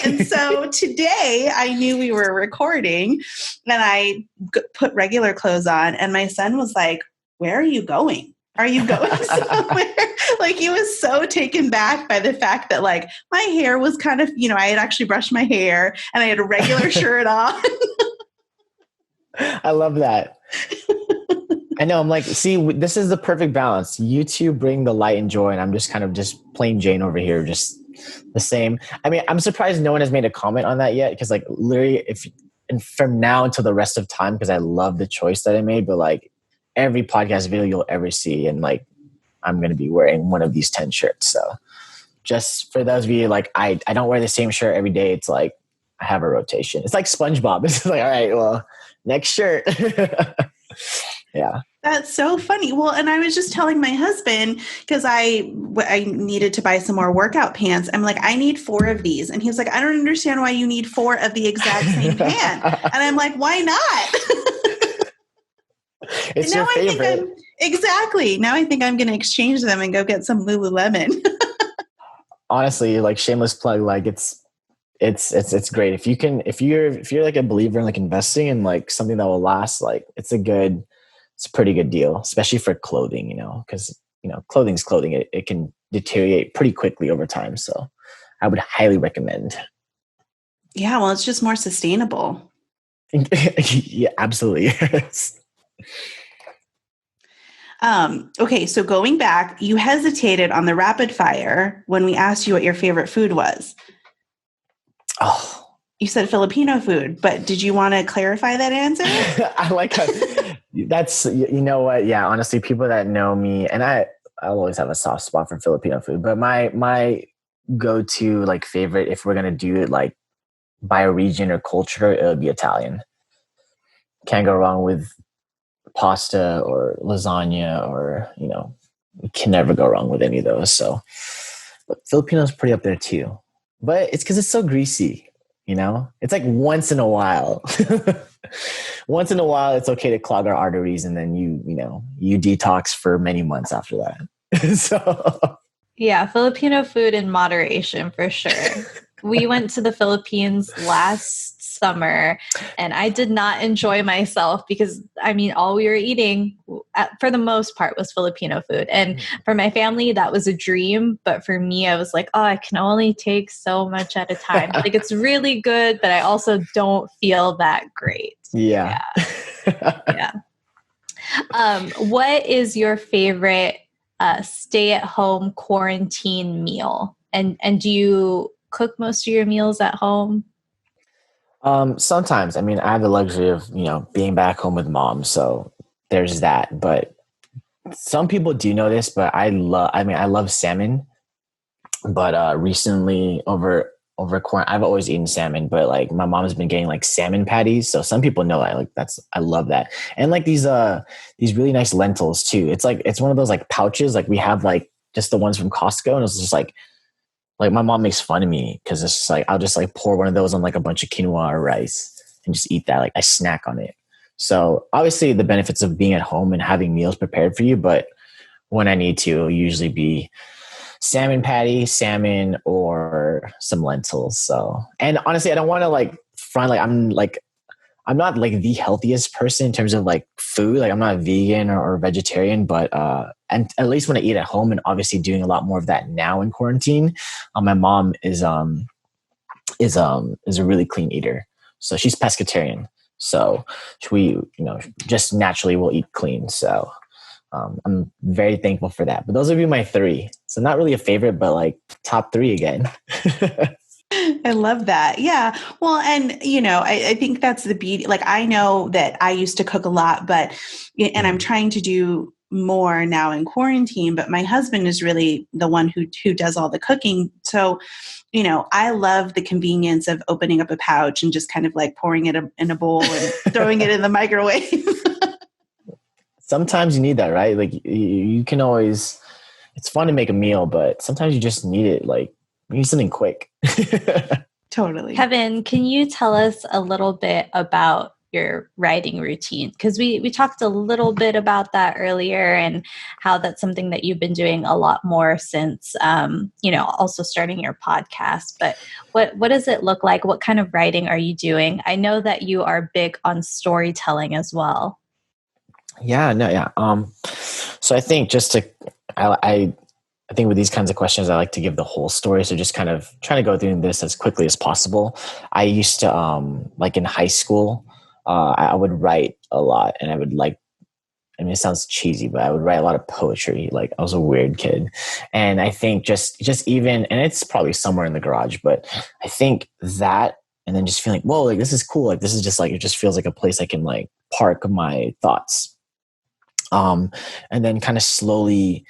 And so today I knew we were recording and I put regular clothes on and my son was like, "Where are you going? Are you going somewhere?" Like he was so taken back by the fact that like my hair was kind of, I had actually brushed my hair and I had a regular shirt on. I love that. I know. I'm like, see, this is the perfect balance. You two bring the light and joy, and I'm just kind of just plain Jane over here, just the same. I mean, I'm surprised no one has made a comment on that yet, because like literally, and from now until the rest of time, because I love the choice that I made, but like every podcast video you'll ever see, and like I'm going to be wearing one of these 10 shirts. So just for those of you, like I don't wear the same shirt every day. It's like I have a rotation. It's like SpongeBob. It's like, all right, well, next shirt. Yeah. That's so funny. Well, and I was just telling my husband, because I needed to buy some more workout pants. I'm like, I need 4 of these. And he's like, I don't understand why you need 4 of the exact same pant. And I'm like, why not? It's your favorite. Exactly. Now I think I'm going to exchange them and go get some Lululemon. Honestly, like shameless plug, like it's great. If you're like a believer in like investing in like something that will last, like it's a pretty good deal, especially for clothing, because, clothing's clothing. It can deteriorate pretty quickly over time. So I would highly recommend. Yeah. Well, it's just more sustainable. Yeah, absolutely. Okay. So going back, you hesitated on the rapid fire when we asked you what your favorite food was. Oh, you said Filipino food, but did you want to clarify that answer? I like that's, you know what? Yeah, honestly, people that know me, and I'll always have a soft spot for Filipino food, but my go-to like favorite, if we're going to do it like by region or culture, it would be Italian. Can't go wrong with pasta or lasagna, or, you can never go wrong with any of those. So, but Filipino's pretty up there too. But it's because it's so greasy, It's like once in a while. Once in a while, it's okay to clog our arteries, and then you detox for many months after that. So, yeah, Filipino food in moderation for sure. We went to the Philippines last summer and I did not enjoy myself because all we were eating for the most part was Filipino food. And for my family, that was a dream. But for me, I was like, oh, I can only take so much at a time. Like it's really good, but I also don't feel that great. Yeah. Yeah. What is your favorite stay-at-home quarantine meal? And do you cook most of your meals at home? Sometimes. I have the luxury of, being back home with mom. So there's that. But some people do know this, but I love salmon. But recently, over over corn. I've always eaten salmon, but like my mom's been getting like salmon patties. So some people know I love that. And like these really nice lentils too. It's one of those like pouches. Like we have like just the ones from Costco, and it's just like my mom makes fun of me because it's just like I'll just like pour one of those on like a bunch of quinoa or rice and just eat that. Like I snack on it. So obviously the benefits of being at home and having meals prepared for you, but when I need to, it'll usually be salmon patty, salmon, or some lentils. So, and honestly, I don't want to like front I'm not like the healthiest person in terms of like food. Like I'm not vegan or vegetarian, but and at least when I eat at home, and obviously doing a lot more of that now in quarantine. My mom is a really clean eater, so she's pescatarian. So we just naturally will eat clean. So I'm very thankful for that. But those would be my three. So not really a favorite, but like top three again. I love that. Yeah. Well, and I think that's the beauty. Like I know that I used to cook a lot, and I'm trying to do more now in quarantine, but my husband is really the one who does all the cooking. So, I love the convenience of opening up a pouch and just kind of like pouring it in a bowl and throwing it in the microwave. Sometimes you need that, right? Like you can always, it's fun to make a meal, but sometimes you just need it. Like you need something quick. Totally. Kevin, can you tell us a little bit about your writing routine? Because we talked a little bit about that earlier and how that's something that you've been doing a lot more since, also starting your podcast. But what does it look like? What kind of writing are you doing? I know that you are big on storytelling as well. Yeah, no, yeah. So I think I think with these kinds of questions, I like to give the whole story. So just kind of trying to go through this as quickly as possible. I used to, like in high school, I would write a lot, and I would it sounds cheesy, but I would write a lot of poetry. Like I was a weird kid. And I think just even, and it's probably somewhere in the garage, but I think that, and then just feeling, whoa, like this is cool. Like this is just like, it just feels like a place I can like park my thoughts. And then kind of slowly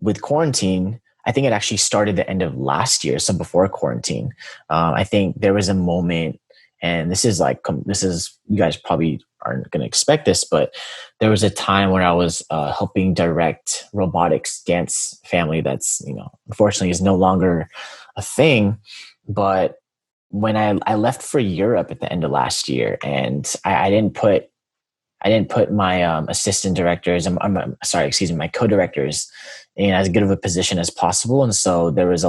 with quarantine, I think it actually started the end of last year. So before quarantine, I think there was a moment, and this is you guys probably aren't going to expect this, but there was a time when I was helping direct robotics dance family that's, unfortunately is no longer a thing. But when I left for Europe at the end of last year, and I didn't put my assistant directors, my co-directors in as good of a position as possible. And so there was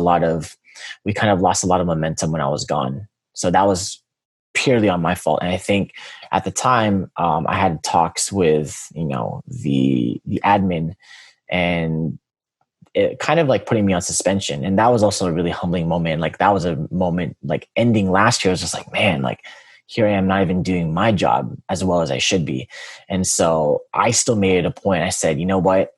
we kind of lost a lot of momentum when I was gone. So that was purely on my fault. And I think at the time I had talks with, the admin, and it kind of like putting me on suspension. And that was also a really humbling moment. Like that was a moment like ending last year. I was just like, man, like, here I am not even doing my job as well as I should be. And so I still made it a point. I said, you know what?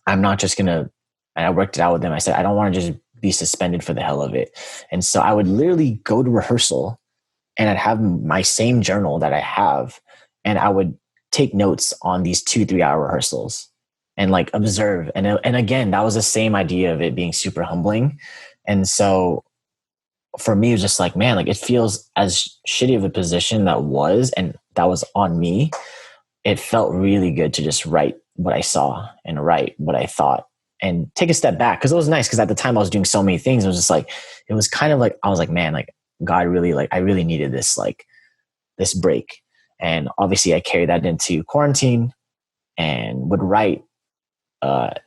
I'm not just going to, and I worked it out with them. I said, I don't want to just be suspended for the hell of it. And so I would literally go to rehearsal, and I'd have my same journal that I have, and I would take notes on these 2-3 hour rehearsals and like observe. And again, that was the same idea of it being super humbling. And so for me, it was just like, man, like it feels as shitty of a position that was on me. It felt really good to just write what I saw and write what I thought and take a step back. Cause it was nice. Cause at the time I was doing so many things. It was just like, it was kind of like, I was like, man, like God really, like, I really needed this, like this break. And obviously I carried that into quarantine and would write,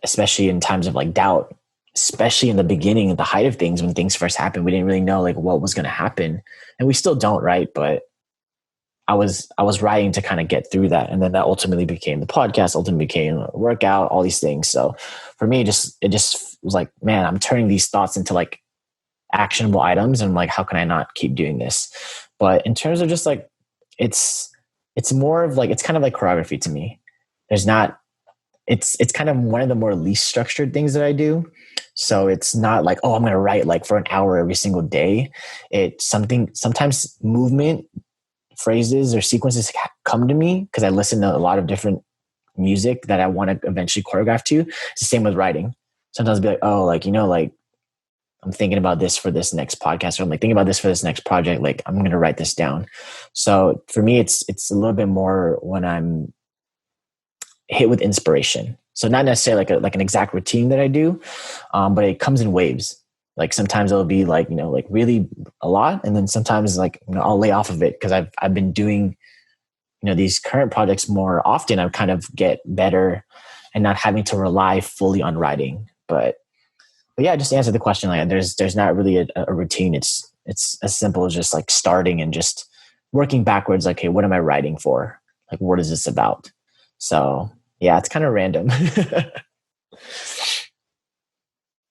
especially in times of like doubt, especially in the beginning, at the height of things, when things first happened. We didn't really know like what was going to happen, and we still don't, right? But I was writing to kind of get through that. And then that ultimately became the podcast, ultimately became a workout, all these things. So for me, it just was like, man, I'm turning these thoughts into like actionable items. And I'm like, how can I not keep doing this? But in terms of just like, it's more of like, it's kind of like choreography to me. It's kind of one of the more least structured things that I do. So it's not like, oh, I'm going to write like for an hour every single day. It's sometimes movement, phrases or sequences come to me because I listen to a lot of different music that I want to eventually choreograph to. It's the same with writing. Sometimes I'll be like, oh, like, like I'm thinking about this for this next podcast, or I'm like thinking about this for this next project. Like I'm going to write this down. So for me, it's a little bit more when I'm hit with inspiration. So not necessarily like an exact routine that I do, but it comes in waves. Like sometimes it'll be like, like really a lot. And then sometimes like, I'll lay off of it because I've been doing, these current projects more often. I kind of get better and not having to rely fully on writing. But yeah, just to answer the question, like there's not really a routine. It's as simple as just like starting and just working backwards. Like, hey, what am I writing for? Like, what is this about? So yeah, it's kind of random. I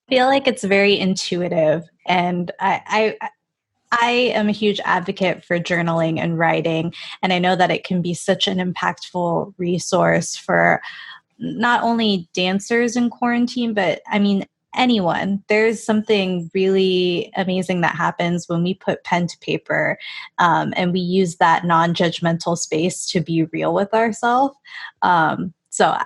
feel like it's very intuitive, and I am a huge advocate for journaling and writing, and I know that it can be such an impactful resource for not only dancers in quarantine, but I mean, anyone. There's something really amazing that happens when we put pen to paper, and we use that non-judgmental space to be real with ourselves. So,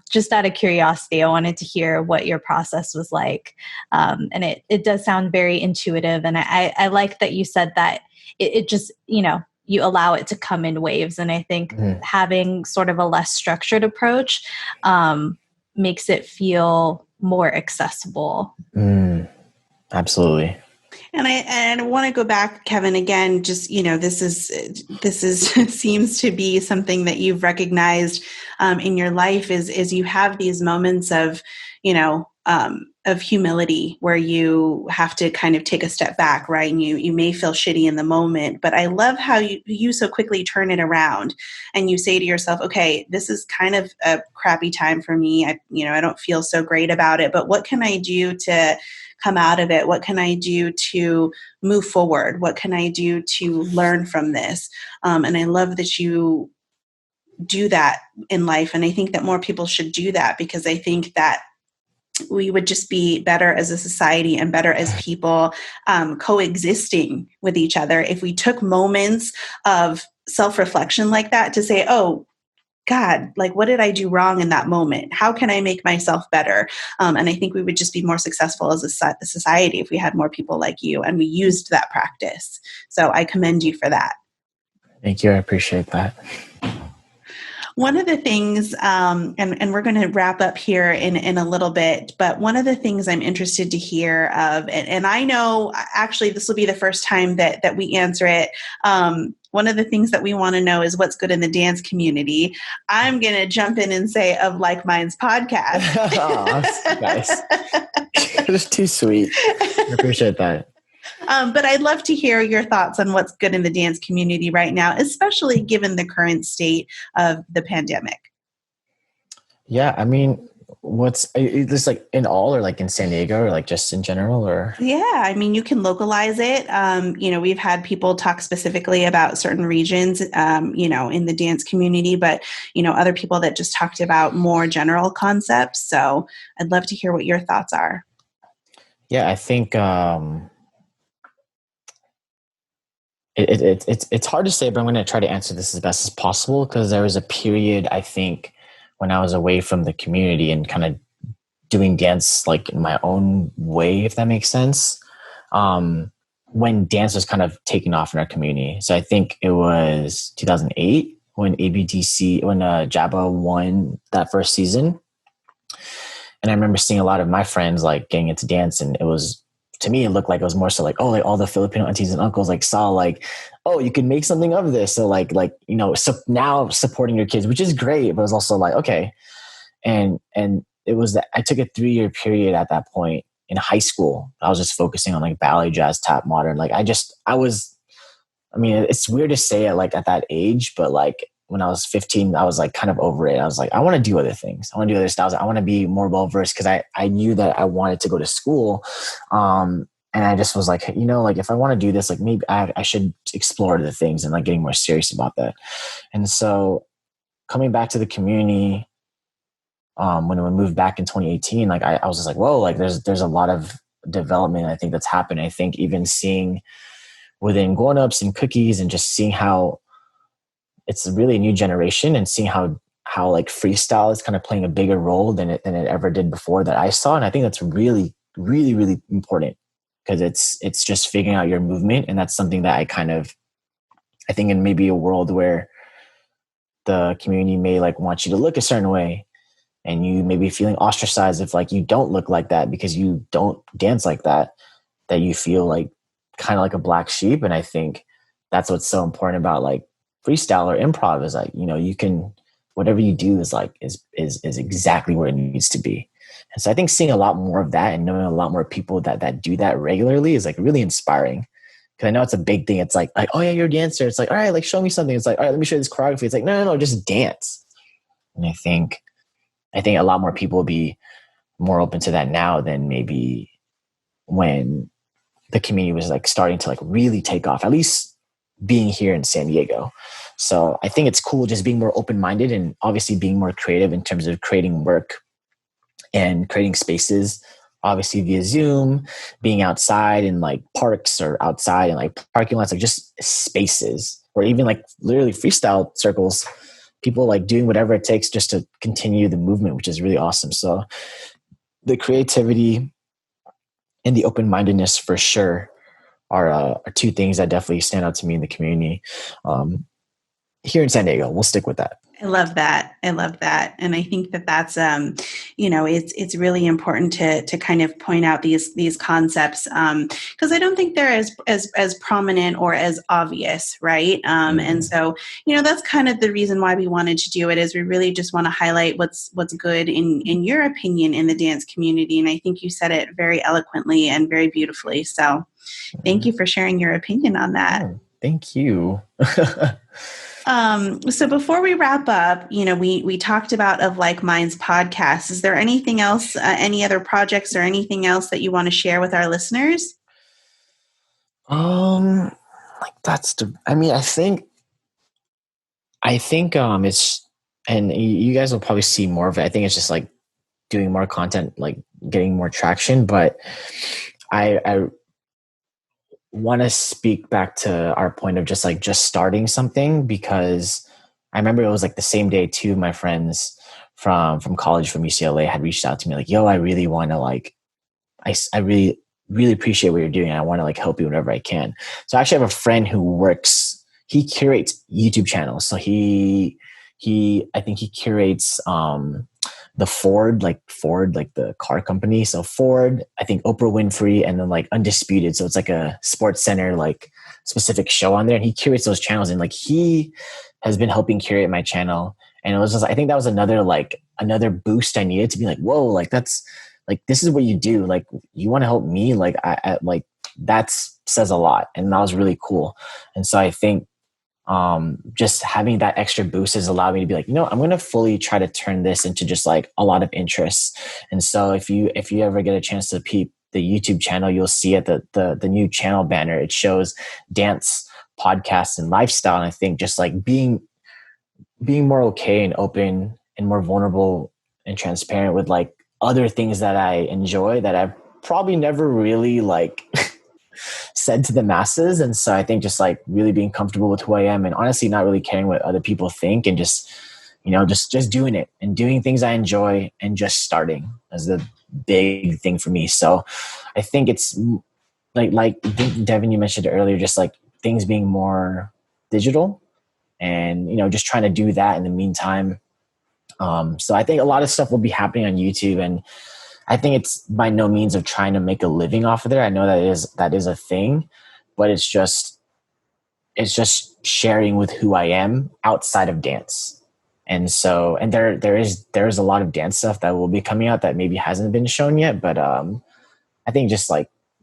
just out of curiosity, I wanted to hear what your process was like. And it does sound very intuitive. And I like that you said that it just, you allow it to come in waves. And I think having sort of a less structured approach makes it feel more accessible. Absolutely. And I want to go back, Kevin, again, just, this is seems to be something that you've recognized in your life is you have these moments of humility where you have to kind of take a step back, right? And you may feel shitty in the moment, but I love how you so quickly turn it around and you say to yourself, okay, this is kind of a crappy time for me. I don't feel so great about it, but what can I do to come out of it? What can I do to move forward? What can I do to learn from this? And I love that you do that in life. And I think that more people should do that, because I think that we would just be better as a society and better as people coexisting with each other if we took moments of self-reflection like that to say, oh, God, like, what did I do wrong in that moment? How can I make myself better? And I think we would just be more successful as a society if we had more people like you and we used that practice. So I commend you for that. Thank you. I appreciate that. One of the things, and we're going to wrap up here in a little bit, but one of the things I'm interested to hear of, and I know actually this will be the first time that we answer it. One of the things that we want to know is what's good in the dance community. I'm going to jump in and say of Like Minds podcast. Oh, nice. That's too sweet. I appreciate that. But I'd love to hear your thoughts on what's good in the dance community right now, especially given the current state of the pandemic. Yeah, I mean, is this like in all, or like in San Diego, or like just in general, or? Yeah, I mean, you can localize it. We've had people talk specifically about certain regions, in the dance community, but, other people that just talked about more general concepts. So I'd love to hear what your thoughts are. Yeah, I think it's hard to say, but I'm going to try to answer this as best as possible, because there was a period, I think, when I was away from the community and kind of doing dance like in my own way, if that makes sense, when dance was kind of taking off in our community. So I think it was 2008 when Jabba won that first season. And I remember seeing a lot of my friends like getting into dance, and to me, it looked like it was more so like, oh, like all the Filipino aunties and uncles like saw like, oh, you can make something of this. So so now supporting your kids, which is great, but it was also like, okay. And it was that I took a 3-year period at that point in high school. I was just focusing on like ballet, jazz, tap, modern. Like it's weird to say it like at that age, but like when I was 15, I was like kind of over it. I was like, I want to do other things. I want to do other styles. I want to be more well-versed, because I knew that I wanted to go to school. And I just was like, like if I want to do this, like maybe I should explore the things and like getting more serious about that. And so coming back to the community, when we moved back in 2018, like I was just like, whoa, like there's a lot of development I think that's happened. I think even seeing within Grown Ups and Cookies, and just seeing how it's really a new generation, and seeing how like freestyle is kind of playing a bigger role than it ever did before that I saw. And I think that's really, really, really important. because it's just figuring out your movement. And that's something that I think in maybe a world where the community may like want you to look a certain way, and you may be feeling ostracized if like you don't look like that because you don't dance like that you feel like kind of like a black sheep. And I think that's what's so important about like freestyle or improv is like, you know, you can, whatever you do is like, is exactly where it needs to be. And so I think seeing a lot more of that and knowing a lot more people that do that regularly is like really inspiring. Cause I know it's a big thing. It's like, oh yeah, you're a dancer. It's like, all right, like show me something. It's like, all right, let me show you this choreography. It's like, no, just dance. And I think a lot more people will be more open to that now than maybe when the community was like starting to like really take off, at least being here in San Diego. So I think it's cool just being more open-minded and obviously being more creative in terms of creating work and creating spaces, obviously via Zoom, being outside in like parks or outside in like parking lots, like just spaces, or even like literally freestyle circles, people like doing whatever it takes just to continue the movement, which is really awesome. So the creativity and the open-mindedness for sure are two things that definitely stand out to me in the community here in San Diego. We'll stick with that. I love that. And I think that that's, it's really important to kind of point out these concepts because I don't think they're as prominent or as obvious, right? And so, that's kind of the reason why we wanted to do it is we really just want to highlight what's good in your opinion in the dance community. And I think you said it very eloquently and very beautifully. So thank you for sharing your opinion on that. Oh, thank you. So before we wrap up, we talked about Of Like Minds podcast. Is there anything else, any other projects or anything else that you want to share with our listeners? I think it's, and you guys will probably see more of it. I think it's just like doing more content, like getting more traction. But I want to speak back to our point of just starting something, because I remember it was like the same day two of my friends from college, from UCLA, had reached out to me like, yo, I really want to I really, really appreciate what you're doing. And I want to help you whenever I can. So I actually have a friend who he curates YouTube channels. So I think he curates, the Ford, the car company. So Ford, I think Oprah Winfrey, and then Undisputed. So it's like a Sports Center, specific show on there. And he curates those channels, and he has been helping curate my channel. And it was just, I think that was another boost I needed to be whoa, that's this is what you do. You want to help me. That says a lot. And that was really cool. And so I think, just having that extra boost has allowed me to be I'm going to fully try to turn this into just a lot of interest. And so if you ever get a chance to peep the YouTube channel, you'll see at the new channel banner, it shows dance, podcasts, and lifestyle. And I think just being more okay and open and more vulnerable and transparent with other things that I enjoy that I've probably never really said to the masses. And so I think just really being comfortable with who I am, and honestly not really caring what other people think, and just doing it and doing things I enjoy, and just starting as the big thing for me. So I think it's Devin, you mentioned earlier, just things being more digital, and just trying to do that in the meantime. So I think a lot of stuff will be happening on YouTube, and I think it's by no means of trying to make a living off of there. I know that is a thing, but it's just sharing with who I am outside of dance. And so, and there is a lot of dance stuff that will be coming out that maybe hasn't been shown yet. But I think just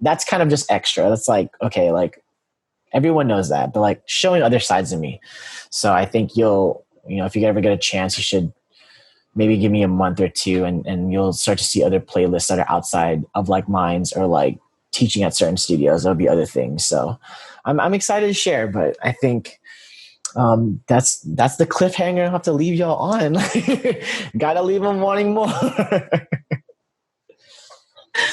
that's kind of just extra. That's okay, everyone knows that, but showing other sides of me. So I think if you ever get a chance, you should maybe give me a month or two, and you'll start to see other playlists that are outside of Minds, or teaching at certain studios. There'll be other things. So I'm excited to share, but I think that's the cliffhanger I'll have to leave y'all on. Gotta leave them wanting more.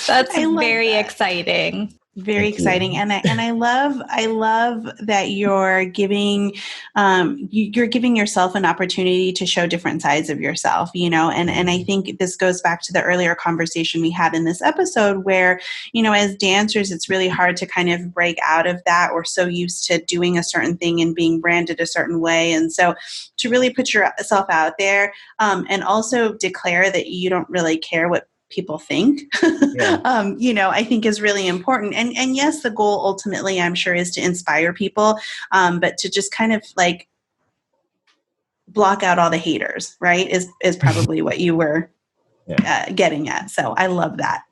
That's very exciting. Very exciting. And I love that you're giving yourself an opportunity to show different sides of yourself, and I think this goes back to the earlier conversation we had in this episode where, as dancers, it's really hard to kind of break out of that. We're so used to doing a certain thing and being branded a certain way. And so to really put yourself out there, and also declare that you don't really care what people think, Yeah. I think is really important. And yes, the goal ultimately, I'm sure, is to inspire people, but to just kind of like block out all the haters, right, is probably what you were getting at. So I love that.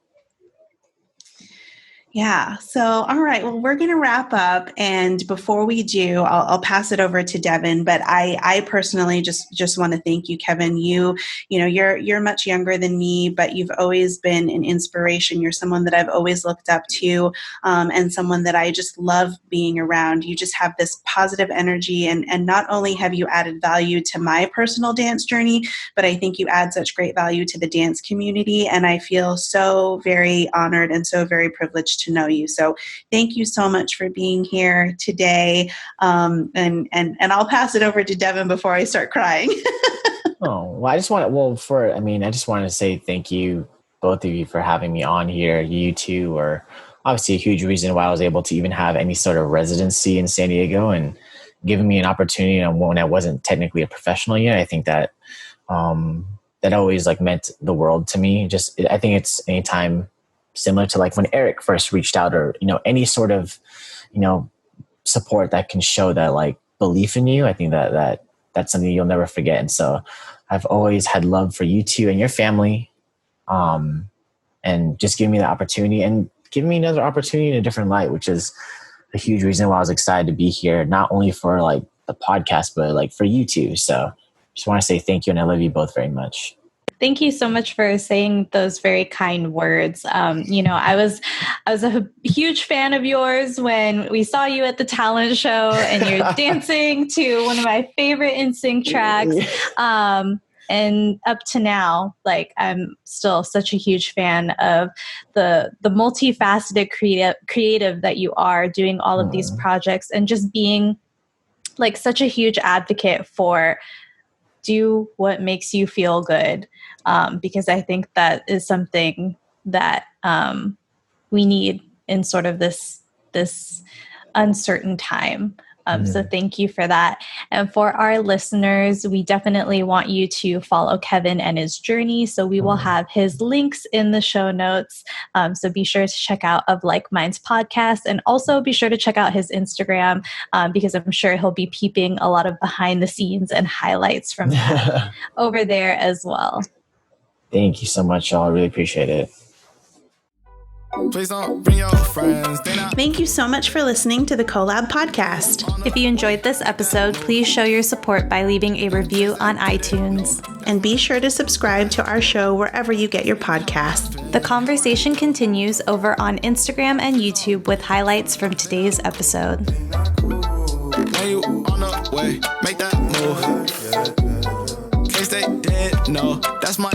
Yeah. So, all right. Well, we're going to wrap up. And before we do, I'll pass it over to Devin. But I personally just want to thank you, Kevin. You're much younger than me, but you've always been an inspiration. You're someone that I've always looked up to, and someone that I just love being around. You just have this positive energy. And not only have you added value to my personal dance journey, but I think you add such great value to the dance community. And I feel so very honored and so very privileged to know you. So thank you so much for being here today. And I'll pass it over to Devin before I start crying. I just want to say thank you, both of you, for having me on here. You two are obviously a huge reason why I was able to even have any sort of residency in San Diego and giving me an opportunity when I wasn't technically a professional yet. I think that that always meant the world to me. I think it's anytime similar to when Eric first reached out, or, any sort of, support that can show that belief in you. I think that's something you'll never forget. And so I've always had love for you two and your family, and just giving me the opportunity and giving me another opportunity in a different light, which is a huge reason why I was excited to be here, not only for the podcast, but for you two. So just want to say thank you. And I love you both very much. Thank you so much for saying those very kind words. I was a huge fan of yours when we saw you at the talent show, and you're dancing to one of my favorite NSYNC tracks. And up to now, I'm still such a huge fan of the multifaceted creative that you are, doing all of these projects, and just being such a huge advocate for do what makes you feel good. Because I think that is something that we need in sort of this uncertain time. So thank you for that. And for our listeners, we definitely want you to follow Kevin and his journey. So we will have his links in the show notes. So be sure to check out Of Like Minds podcast, and also be sure to check out his Instagram, because I'm sure he'll be peeping a lot of behind the scenes and highlights from that over there as well. Thank you so much, y'all. I really appreciate it. Please don't bring your friends. Thank you so much for listening to the Collab podcast. If you enjoyed this episode, please show your support by leaving a review on iTunes. And be sure to subscribe to our show wherever you get your podcast. The conversation continues over on Instagram and YouTube with highlights from today's episode. When you on the way, make that move. In case they didn't know, that's my